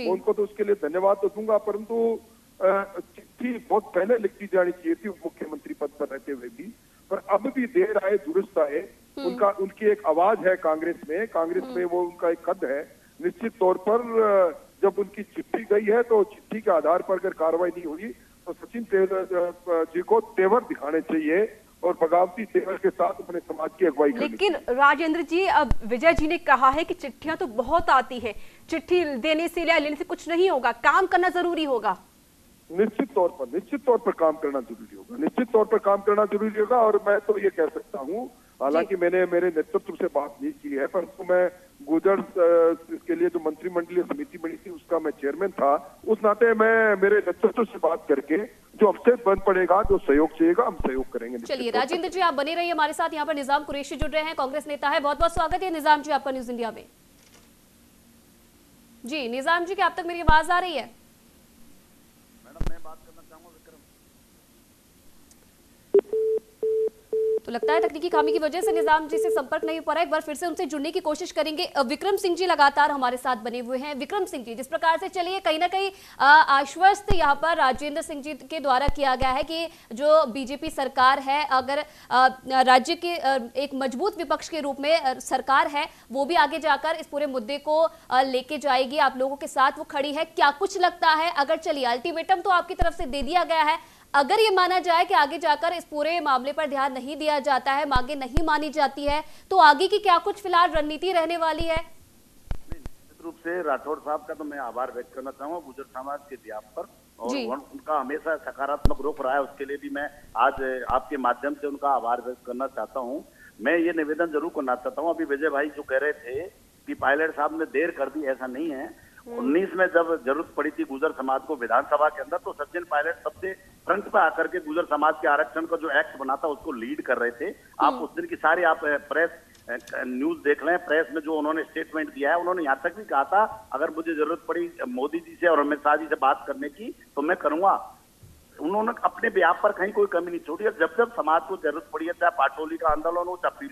उनको तो उसके लिए धन्यवाद तो दूंगा, परंतु चिट्ठी बहुत पहले लिखी जानी चाहिए थी मुख्यमंत्री पद पर रहते हुए भी, पर अब भी देर आए दुरुस्त आए। उनकी एक आवाज है कांग्रेस में वो उनका एक कद है। निश्चित तौर पर जब उनकी चिट्ठी गई है तो चिट्ठी के आधार पर अगर कार्रवाई नहीं हुई तो सचिन जी को तेवर दिखाने चाहिए और बगावती तेवर के साथ अपने समाज की अगुवाई करनी। लेकिन राजेंद्र जी, अब विजय जी ने कहा है कि चिट्ठियां तो बहुत आती है, चिट्ठी देने से या लेने से कुछ नहीं होगा, काम करना जरूरी होगा। निश्चित तौर पर काम करना जरूरी होगा, निश्चित तौर पर काम करना जरूरी होगा। और मैं तो ये कह सकता हूँ, हालांकि मैंने मेरे नेतृत्व से बात नहीं की है, परंतु मैं गुर्जर के लिए जो मंत्रिमंडलीय समिति बनी थी उसका मैं चेयरमैन था, उस नाते मैं मेरे नेतृत्व से बात करके जो अवसर बन पड़ेगा, जो सहयोग चाहिएगा, हम सहयोग करेंगे। चलिए राजेंद्र जी, आप बने रहिए हमारे साथ। यहाँ पर निजाम कुरैशी जुड़ रहे हैं, कांग्रेस नेता है। बहुत बहुत स्वागत है निजाम जी आपका न्यूज इंडिया में। जी निजाम जी, क्या आप तक मेरी आवाज आ रही है? मैडम मैं बात करना चाहूंगा विक्रम। तो लगता है तकनीकी खामी की वजह से निजाम जी से संपर्क नहीं हो पा रहा है। एक बार फिर से उनसे जुड़ने की कोशिश करेंगे। विक्रम सिंह जी लगातार हमारे साथ बने हुए हैं। विक्रम सिंह जी, जिस प्रकार से चलिए कहीं ना कहीं आश्वस्त यहाँ पर राजेंद्र सिंह जी के द्वारा किया गया है कि जो बीजेपी सरकार है, अगर राज्य के एक मजबूत विपक्ष के रूप में सरकार है, वो भी आगे जाकर इस पूरे मुद्दे को लेके जाएगी, आप लोगों के साथ वो खड़ी है। क्या कुछ लगता है, अगर चलिए अल्टीमेटम तो आपकी तरफ से दे दिया गया है, अगर ये माना जाए कि आगे जाकर इस पूरे मामले पर ध्यान नहीं दिया जाता है, मांगे नहीं मानी जाती है, तो आगे की क्या कुछ फिलहाल रणनीति रहने वाली है? निश्चित रूप से राठौड़ साहब का तो मैं आभार व्यक्त करना चाहूंगा गुर्जर समाज के व्याप पर, और उनका हमेशा सकारात्मक रुख रहा है, उसके लिए भी मैं आज आपके माध्यम से उनका आभार व्यक्त करना चाहता हूँ। मैं ये निवेदन जरूर करना चाहता हूँ, अभी विजय भाई जो कह रहे थे कि पायलट साहब ने देर कर दी, ऐसा नहीं है। 19 में जब जरूरत पड़ी थी गुर्जर समाज को विधानसभा के अंदर, तो सचिन पायलट सबसे फ्रंट पे आकर के गुर्जर समाज के आरक्षण का जो एक्ट बना था उसको लीड कर रहे थे। आप उस दिन की सारी आप प्रेस न्यूज देख लें, प्रेस में जो उन्होंने स्टेटमेंट दिया है, उन्होंने यहाँ तक भी कहा था अगर मुझे जरूरत पड़ी मोदी जी से और अमित शाह जी से बात करने की तो मैं करूंगा। उन्होंने अपने व्याप पर कहीं कोई कमी नहीं छोड़ी। जब जब समाज को जरूरत पड़ी है, चाहे पाटोली का आंदोलन हो, चाहे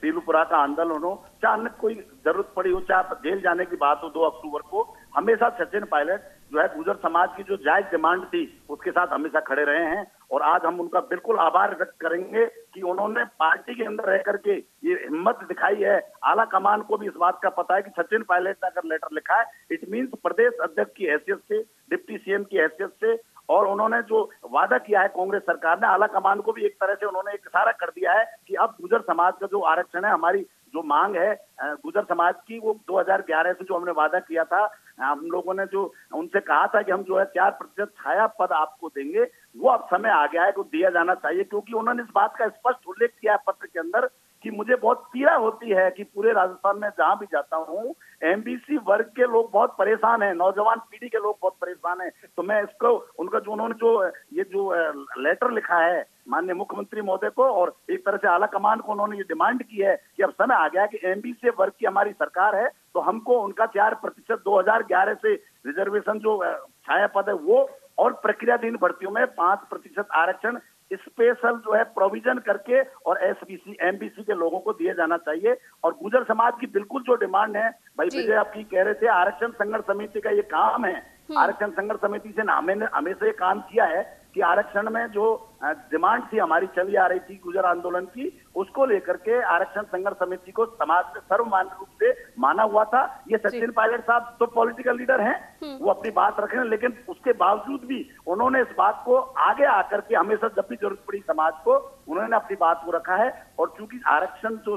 पीलूपुरा का आंदोलन हो, चाहे अन्य कोई जरूरत पड़ी हो, चाहे जेल जाने की बात हो 2 अक्टूबर को, हमेशा सचिन पायलट जो है गुर्जर समाज की जो जायज डिमांड थी उसके साथ हमेशा खड़े रहे हैं। और आज हम उनका बिल्कुल आभार व्यक्त करेंगे कि उन्होंने पार्टी के अंदर रह करके ये हिम्मत दिखाई है। आला कमान को भी इस बात का पता है कि सचिन पायलट ने अगर लेटर लिखा है, इट मीन्स प्रदेश अध्यक्ष की हैसियत से, डिप्टी सीएम की हैसियत से, और उन्होंने जो वादा किया है कांग्रेस सरकार ने, आला कमान को भी एक तरह से उन्होंने एक इशारा कर दिया है कि अब गुर्जर समाज का जो आरक्षण है, हमारी जो मांग है गुर्जर समाज की, वो 2011 से जो हमने वादा किया था, हम लोगों ने जो उनसे कहा था कि हम जो है 4% छाया पद आपको देंगे, वो अब समय आ गया है तो दिया जाना चाहिए। क्योंकि उन्होंने इस बात का स्पष्ट उल्लेख किया है पत्र के अंदर कि मुझे बहुत पीड़ा होती है कि पूरे राजस्थान में जहां भी जाता हूं, एमबीसी वर्ग के लोग बहुत परेशान हैं, नौजवान पीढ़ी के लोग बहुत परेशान हैं। तो मैं इसको उनका जो उन्होंने जो ये जो लेटर लिखा है माननीय मुख्यमंत्री महोदय को, और एक तरह से आला कमान को उन्होंने ये डिमांड की है कि अब समय आ गया है कि एमबीसी वर्ग की हमारी सरकार है, तो हमको उनका 4% 2011 से रिजर्वेशन जो छाया पद है वो, और प्रक्रियाधीन भर्तियों में 5% आरक्षण स्पेशल जो है प्रोविजन करके और एसबीसी एमबीसी के लोगों को दिए जाना चाहिए। और गुर्जर समाज की बिल्कुल जो डिमांड है, भाई विजय आपकी कह रहे थे, आरक्षण संघर्ष समिति का ये काम है। आरक्षण संघर्ष समिति से हमने हमेशा ये काम किया है कि आरक्षण में जो डिमांड थी हमारी चली आ रही थी गुर्जर आंदोलन की, उसको लेकर के आरक्षण संघर्ष समिति को समाज में सर्वमान्य रूप से माना हुआ था। ये सचिन पायलट साहब तो पॉलिटिकल लीडर हैं, वो अपनी बात रख रहे हैं, लेकिन उसके बावजूद भी उन्होंने इस बात को आगे आकर के हमेशा जब भी जरूरत पड़ी समाज को, उन्होंने अपनी बात को रखा है। और चूंकि आरक्षण जो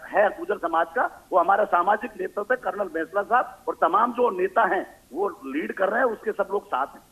है गुर्जर समाज का, वो हमारा सामाजिक नेतृत्व है, कर्नल मेसला साहब और तमाम जो नेता हैं वो लीड कर रहे हैं, उसके सब लोग साथ हैं।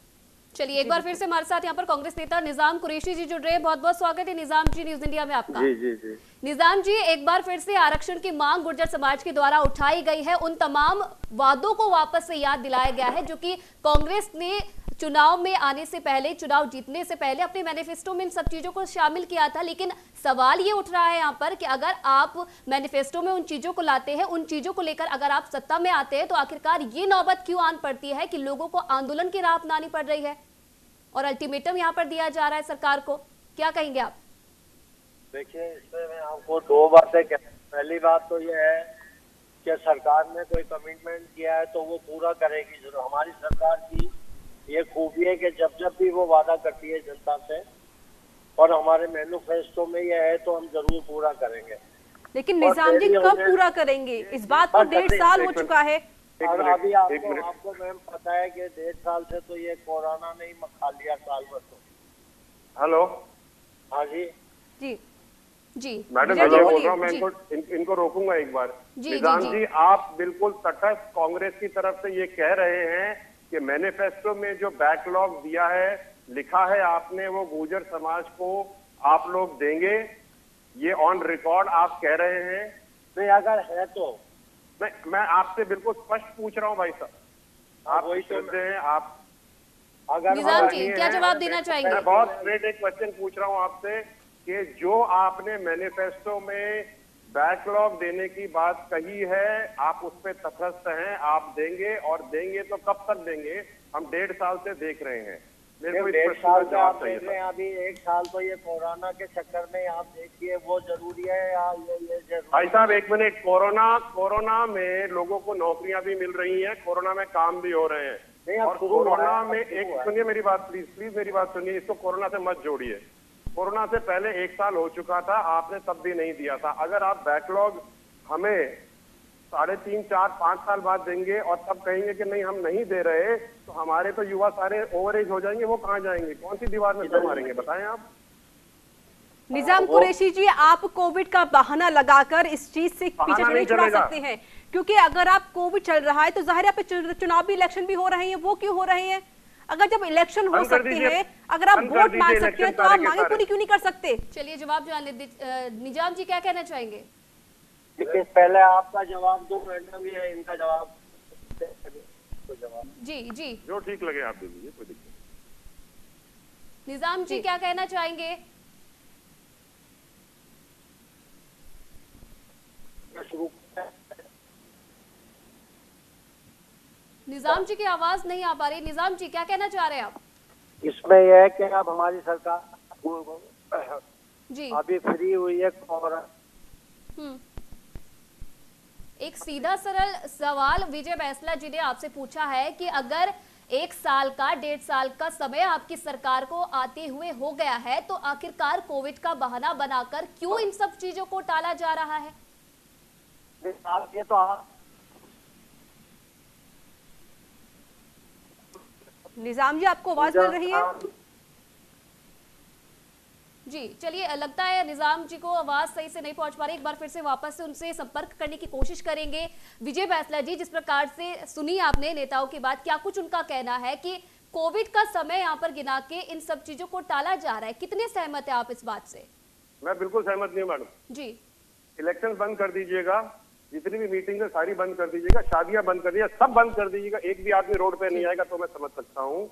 चलिए एक बार फिर से हमारे साथ यहाँ पर कांग्रेस नेता निजाम कुरैशी जी जुड़ रहे हैं। बहुत बहुत स्वागत है निजाम जी न्यूज इंडिया में आपका। जी जी जी निजाम जी, एक बार फिर से आरक्षण की मांग गुर्जर समाज के द्वारा उठाई गई है। उन तमाम वादों को वापस से याद दिलाया गया है जो कि कांग्रेस ने चुनाव में आने से पहले, चुनाव जीतने से पहले अपने मैनिफेस्टो में इन सब चीजों को शामिल किया था। लेकिन सवाल ये उठ रहा है यहाँ पर कि अगर आप मैनिफेस्टो में उन चीजों को लाते हैं, उन चीजों को लेकर अगर आप सत्ता में आते हैं, तो आखिरकार ये नौबत क्यों आन पड़ती है कि लोगों को आंदोलन की राह अपनानी पड़ रही है और अल्टीमेटम यहाँ पर दिया जा रहा है सरकार को? क्या कहेंगे आप? देखिए, इसमें मैं आपको 2 बातें कहूँ। पहली बात तो यह है कि सरकार ने कोई कमिटमेंट किया है तो वो पूरा करेगी जरूर। हमारी सरकार की ये खूबी है कि जब जब भी वो वादा करती है जनता से, और हमारे मैनिफेस्टो में ये है, तो हम जरूर पूरा करेंगे। लेकिन निजाम जी कब पूरा करेंगे? इस बात को 1.5 साल हो चुका है। और अभी आपको मैम पता है कि 1.5 साल से तो ये कोरोना ने ही खा लिया साल भर। तो हेलो, हाँ जी जी जी मैडम मैं बोल रहा हूँ, मैं इनको रोकूंगा एक बार। निजाम जी, आप बिल्कुल तटस्थ कांग्रेस की तरफ से ये कह रहे हैं कि मैनिफेस्टो में जो बैकलॉग दिया है, लिखा है आपने, वो गुर्जर समाज को आप लोग देंगे, ये ऑन रिकॉर्ड आप कह रहे हैं? नहीं, अगर है तो मैं आपसे बिल्कुल स्पष्ट पूछ रहा हूँ भाई साहब, आप वही तो हैं, आप अगर निजाम जी क्या जवाब देना चाहेंगे? मैं बहुत स्ट्रेट एक क्वेश्चन पूछ रहा हूँ आपसे कि जो आपने मैनिफेस्टो में बैकलॉग देने की बात कही है, आप उस पर तटस्थ हैं, आप देंगे, और देंगे तो कब तक देंगे? हम 1.5 साल से देख रहे हैं। मेरे को 1.5 इस साल प्रश्न से का आप जवाब चाहिए देख रहे हैं, था। अभी 1 साल तो ये कोरोना के चक्कर में आप देखिए वो जरूरी है या ये जरूरी? भाई साहब एक मिनट, कोरोना में लोगों को नौकरियां भी मिल रही हैं, कोरोना में काम भी हो रहे नहीं, हैं, अब और शुरू हो रहा कोरोना है, में अब शुरू एक हुआ है। सुनिए मेरी बात, प्लीज मेरी बात सुनिए, इसको कोरोना से मत जोड़िए। कोरोना से पहले 1 साल हो चुका था, आपने तब भी नहीं दिया था। अगर आप बैकलॉग हमें 3.5, 4, 5 साल बाद देंगे और तब कहेंगे कि नहीं हम नहीं दे रहे, तो हमारे तो युवा सारे ओवर एज हो जाएंगे, वो कहाँ जाएंगे? कौन सी दीवार में दम मारेंगे, बताएं आप। निजाम कुरैशी जी, आप कोविड का बहाना लगाकर इस चीज से पीछे बहाना नहीं नहीं छुड़ा चलेगा। सकते हैं, क्योंकि अगर आप कोविड चल रहा है तो जाहिर है चुनावी इलेक्शन भी हो रहे हैं, वो क्यों हो रहे हैं? अगर जब इलेक्शन हो बंद कर सकते दीजिए, हैं, अगर आप बंद कर वोट दीजिए मांग सकते इलेक्शन हैं तो आप सारे के मांगे सारे। पूरी क्यों नहीं कर सकते? चलिए जवाब जान ले। निजाम जी क्या कहना चाहेंगे? लेकिन पहले आपका जवाब दो, रैंडम ये इनका जवाब जी जी जो ठीक लगे आप दे दीजिए, कोई दिक्कत निजाम जी क्या कहना चाहेंगे? शुरू निजाम जी की आवाज नहीं आ पा रही। निजाम जी क्या कहना चाह रहे हैं आप? इसमें यह है कि अब हमारी सरकार जी अभी फ्री हुई है कोरोना। एक सीधा सरल सवाल विजय बैंसला जी ने आपसे पूछा है कि अगर 1 साल का 1.5 साल का समय आपकी सरकार को आते हुए हो गया है, तो आखिरकार कोविड का बहाना बनाकर क्यों इन सब चीजों को टाला जा रहा है? आप ये तो आप निजाम जी, आपको आवाज मिल रही है? जी चलिए, लगता है निजाम जी को आवाज सही से नहीं पहुंच पा रही। एक बार फिर से वापस से उनसे संपर्क करने की कोशिश करेंगे। विजय बैंसला जी, जिस प्रकार से सुनी आपने नेताओं की बात, क्या कुछ उनका कहना है कि कोविड का समय यहाँ पर गिना के इन सब चीजों को टाला जा रहा है? कितने सहमत है आप इस बात से? मैं बिल्कुल सहमत नहीं हूँ मैडम। जी इलेक्शन बंद कर दीजिएगा, जितनी भी मीटिंग है सारी बंद कर दीजिएगा, शादियां बंद कर दीजिएगा, सब बंद कर दीजिएगा, एक भी आदमी रोड पे नहीं आएगा, तो मैं समझ सकता हूँ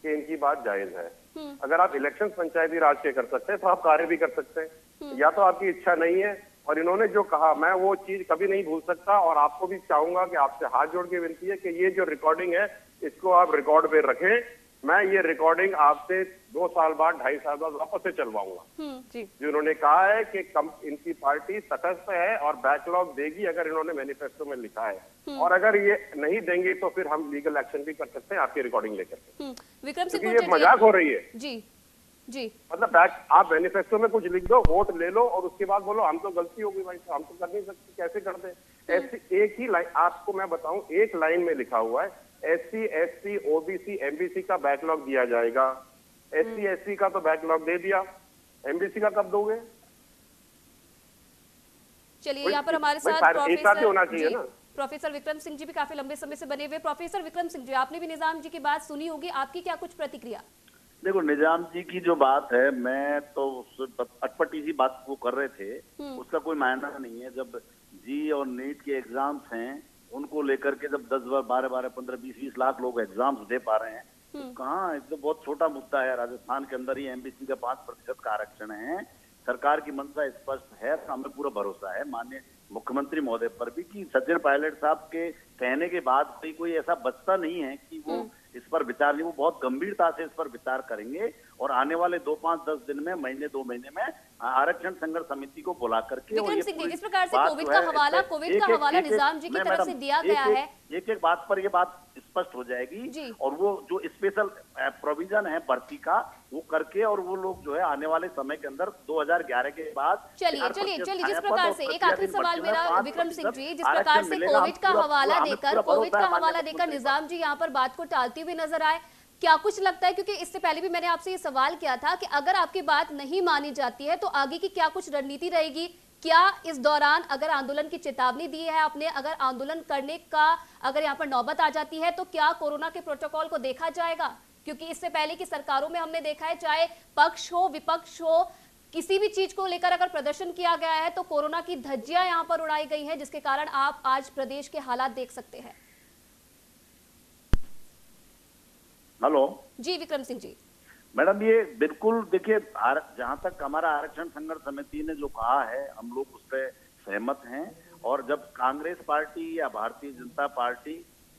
कि इनकी बात जायज है। अगर आप इलेक्शन पंचायती राज के कर सकते हैं तो आप कार्य भी कर सकते हैं, या तो आपकी इच्छा नहीं है। और इन्होंने जो कहा, मैं वो चीज कभी नहीं भूल सकता, और आपको भी चाहूंगा कि आपसे हाथ जोड़ के विनती है कि ये जो रिकॉर्डिंग है इसको आप रिकॉर्ड पे रखें। मैं ये रिकॉर्डिंग आपसे 2 साल बाद, 2.5 साल बाद वापस से चलवाऊंगा। जी जो इन्होंने कहा है कि इनकी पार्टी तटस्थ है और बैकलॉग देगी अगर इन्होंने मैनिफेस्टो में लिखा है, और अगर ये नहीं देंगे तो फिर हम लीगल एक्शन भी कर सकते हैं आपकी रिकॉर्डिंग लेकर। विक्रम सिंह क्योंकि ये मजाक हो रही है। जी जी मतलब आप मैनिफेस्टो में कुछ लिख दो, वोट ले लो, और उसके बाद बोलो हम तो गलती हो गई भाई, हम तो कर नहीं सकते, कैसे करते हैं? ऐसी एक ही लाइन आपको मैं बताऊं, एक लाइन में लिखा हुआ है SC, ST, OBC, MBC का बैकलॉग दिया जाएगा। SC, SC का तो बैकलॉग दे दिया, MBC का कब दोगे? चलिए, यहाँ पर हमारे भाई साथ सारे एक साथ ही होना चाहिए ना। प्रोफेसर विक्रम सिंह जी भी काफी लंबे समय से बने हुए। प्रोफेसर विक्रम सिंह जी, आपने भी निजाम जी की बात सुनी होगी, आपकी क्या कुछ प्रतिक्रिया? देखो, निजाम जी की जो बात है, मैं तो अटपटी सी बात वो कर रहे थे, उसका कोई मायना नहीं है। जब जी और नीट के एग्जाम्स हैं, उनको लेकर के जब 10, 12, 15, 20 लाख लोग एग्जाम्स दे पा रहे हैं, तो कहाँ, एक तो बहुत छोटा मुद्दा है। राजस्थान के अंदर ही MBC का 5% का आरक्षण है। सरकार की मंशा स्पष्ट है, हमें पूरा भरोसा है माननीय मुख्यमंत्री महोदय पर भी कि सचिन पायलट साहब के कहने के बाद कोई ऐसा बचता नहीं है कि वो इस पर विचार नहीं, वो बहुत गंभीरता से इस पर विचार करेंगे, और आने वाले 2, 5, 10 दिन में, महीने 2 महीने में आरक्षण संघर्ष समिति को बुला करके, विक्रम सिंह जी, जिस प्रकार से कोविड का हवाला निजाम जी की तरफ से दिया गया है, एक एक बात पर ये बात स्पष्ट हो जाएगी, और वो जो स्पेशल प्रोविजन है भर्ती का, वो करके, और वो लोग जो है आने वाले समय के अंदर 2011 के बाद। चलिए, जिस प्रकार से, एक आखिरी सवाल मेरा विक्रम सिंह जी, जिस प्रकार से कोविड का हवाला देकर निजाम जी यहाँ पर बात को टालते हुए नजर आए, क्या कुछ लगता है, क्योंकि इससे पहले भी मैंने आपसे ये सवाल किया था कि अगर आपकी बात नहीं मानी जाती है तो आगे की क्या कुछ रणनीति रहेगी? क्या इस दौरान अगर आंदोलन की चेतावनी दी है आपने, अगर आंदोलन करने का अगर यहाँ पर नौबत आ जाती है तो क्या कोरोना के प्रोटोकॉल को देखा जाएगा? क्योंकि इससे पहले की सरकारों में हमने देखा है, चाहे पक्ष हो विपक्ष हो, किसी भी चीज को लेकर अगर प्रदर्शन किया गया है तो कोरोना की धज्जियां यहाँ पर उड़ाई गई हैं, जिसके कारण आप आज प्रदेश के हालात देख सकते हैं। हेलो जी विक्रम सिंह जी। मैडम, ये बिल्कुल देखिए, जहां तक हमारा आरक्षण संघर्ष समिति ने जो कहा है हम लोग उस पर सहमत हैं। और जब कांग्रेस पार्टी या भारतीय जनता पार्टी,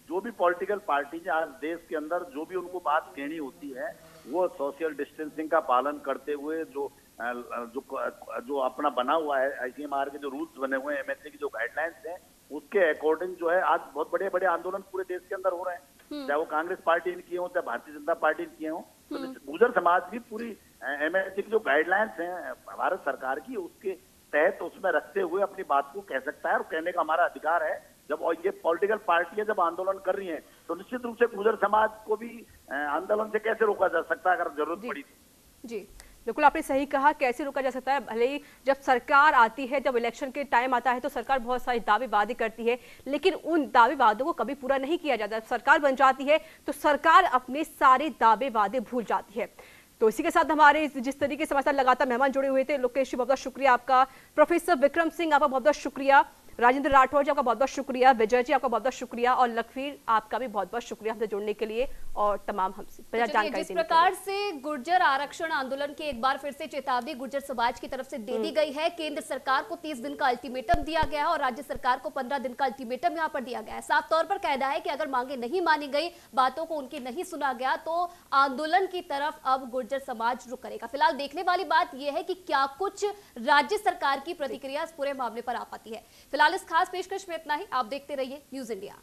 जो भी पॉलिटिकल पार्टी आज देश के अंदर जो भी उनको बात कहनी होती है, वो सोशल डिस्टेंसिंग का पालन करते हुए जो अपना बना हुआ है आईसीएमआर के जो रूल्स बने हुए हैं, एमएचए की जो गाइडलाइंस हैं, उसके अकॉर्डिंग जो है आज बहुत बड़े बड़े आंदोलन पूरे देश के अंदर हो रहे हैं, चाहे वो कांग्रेस पार्टी ने किए हो, चाहे भारतीय जनता पार्टी ने किए हो। तो गुर्जर समाज भी पूरी एमएचए की जो गाइडलाइंस हैं भारत सरकार की, उसके तहत उसमें रखते हुए अपनी बात को कह सकता है और कहने का हमारा अधिकार है। जब और ये पॉलिटिकल पार्टियां जब आंदोलन कर रही हैं तो निश्चित रूप से गुर्जर समाज को भी आंदोलन से कैसे रोका जा सकता है अगर जरूरत पड़ी तो। जी बिल्कुल, आपने सही कहा, कैसे रोका जा सकता है। भले ही जब सरकार आती है, जब इलेक्शन के टाइम आता है तो सरकार बहुत सारे दावे वादे करती है, लेकिन उन दावे वादों को कभी पूरा नहीं किया जाता। जब सरकार बन जाती है तो सरकार अपने सारे दावे वादे भूल जाती है। तो इसी के साथ हमारे जिस तरीके से हमारे साथ लगातार मेहमान जुड़े हुए थे, लोकेश जी बहुत बहुत शुक्रिया आपका, प्रोफेसर विक्रम सिंह आपका बहुत बहुत शुक्रिया, राजेंद्र राठौर जी आपका बहुत बहुत शुक्रिया, विजय जी आपका बहुत बहुत शुक्रिया, और लखवीर आपका भी बहुत बहुत शुक्रिया हमसे जुड़ने के लिए और तमाम हमसे जानकारी। जिस प्रकार से गुर्जर आरक्षण आंदोलन की एक बार फिर से चेतावनी गुर्जर समाज की तरफ से दे दी गई है, केंद्र सरकार को 30 दिन का अल्टीमेटम दिया गया है और राज्य सरकार को 15 दिन का अल्टीमेटम यहाँ पर दिया गया है। साफ तौर पर कहना है कि अगर मांगे नहीं मानी गई, बातों को उनकी नहीं सुना गया, तो आंदोलन की तरफ अब गुर्जर समाज रुख करेगा। फिलहाल देखने वाली बात यह है कि क्या कुछ राज्य सरकार की प्रतिक्रिया इस पूरे मामले पर आ पाती है। फिलहाल इस खास पेशकश में इतना ही। आप देखते रहिए न्यूज़ इंडिया।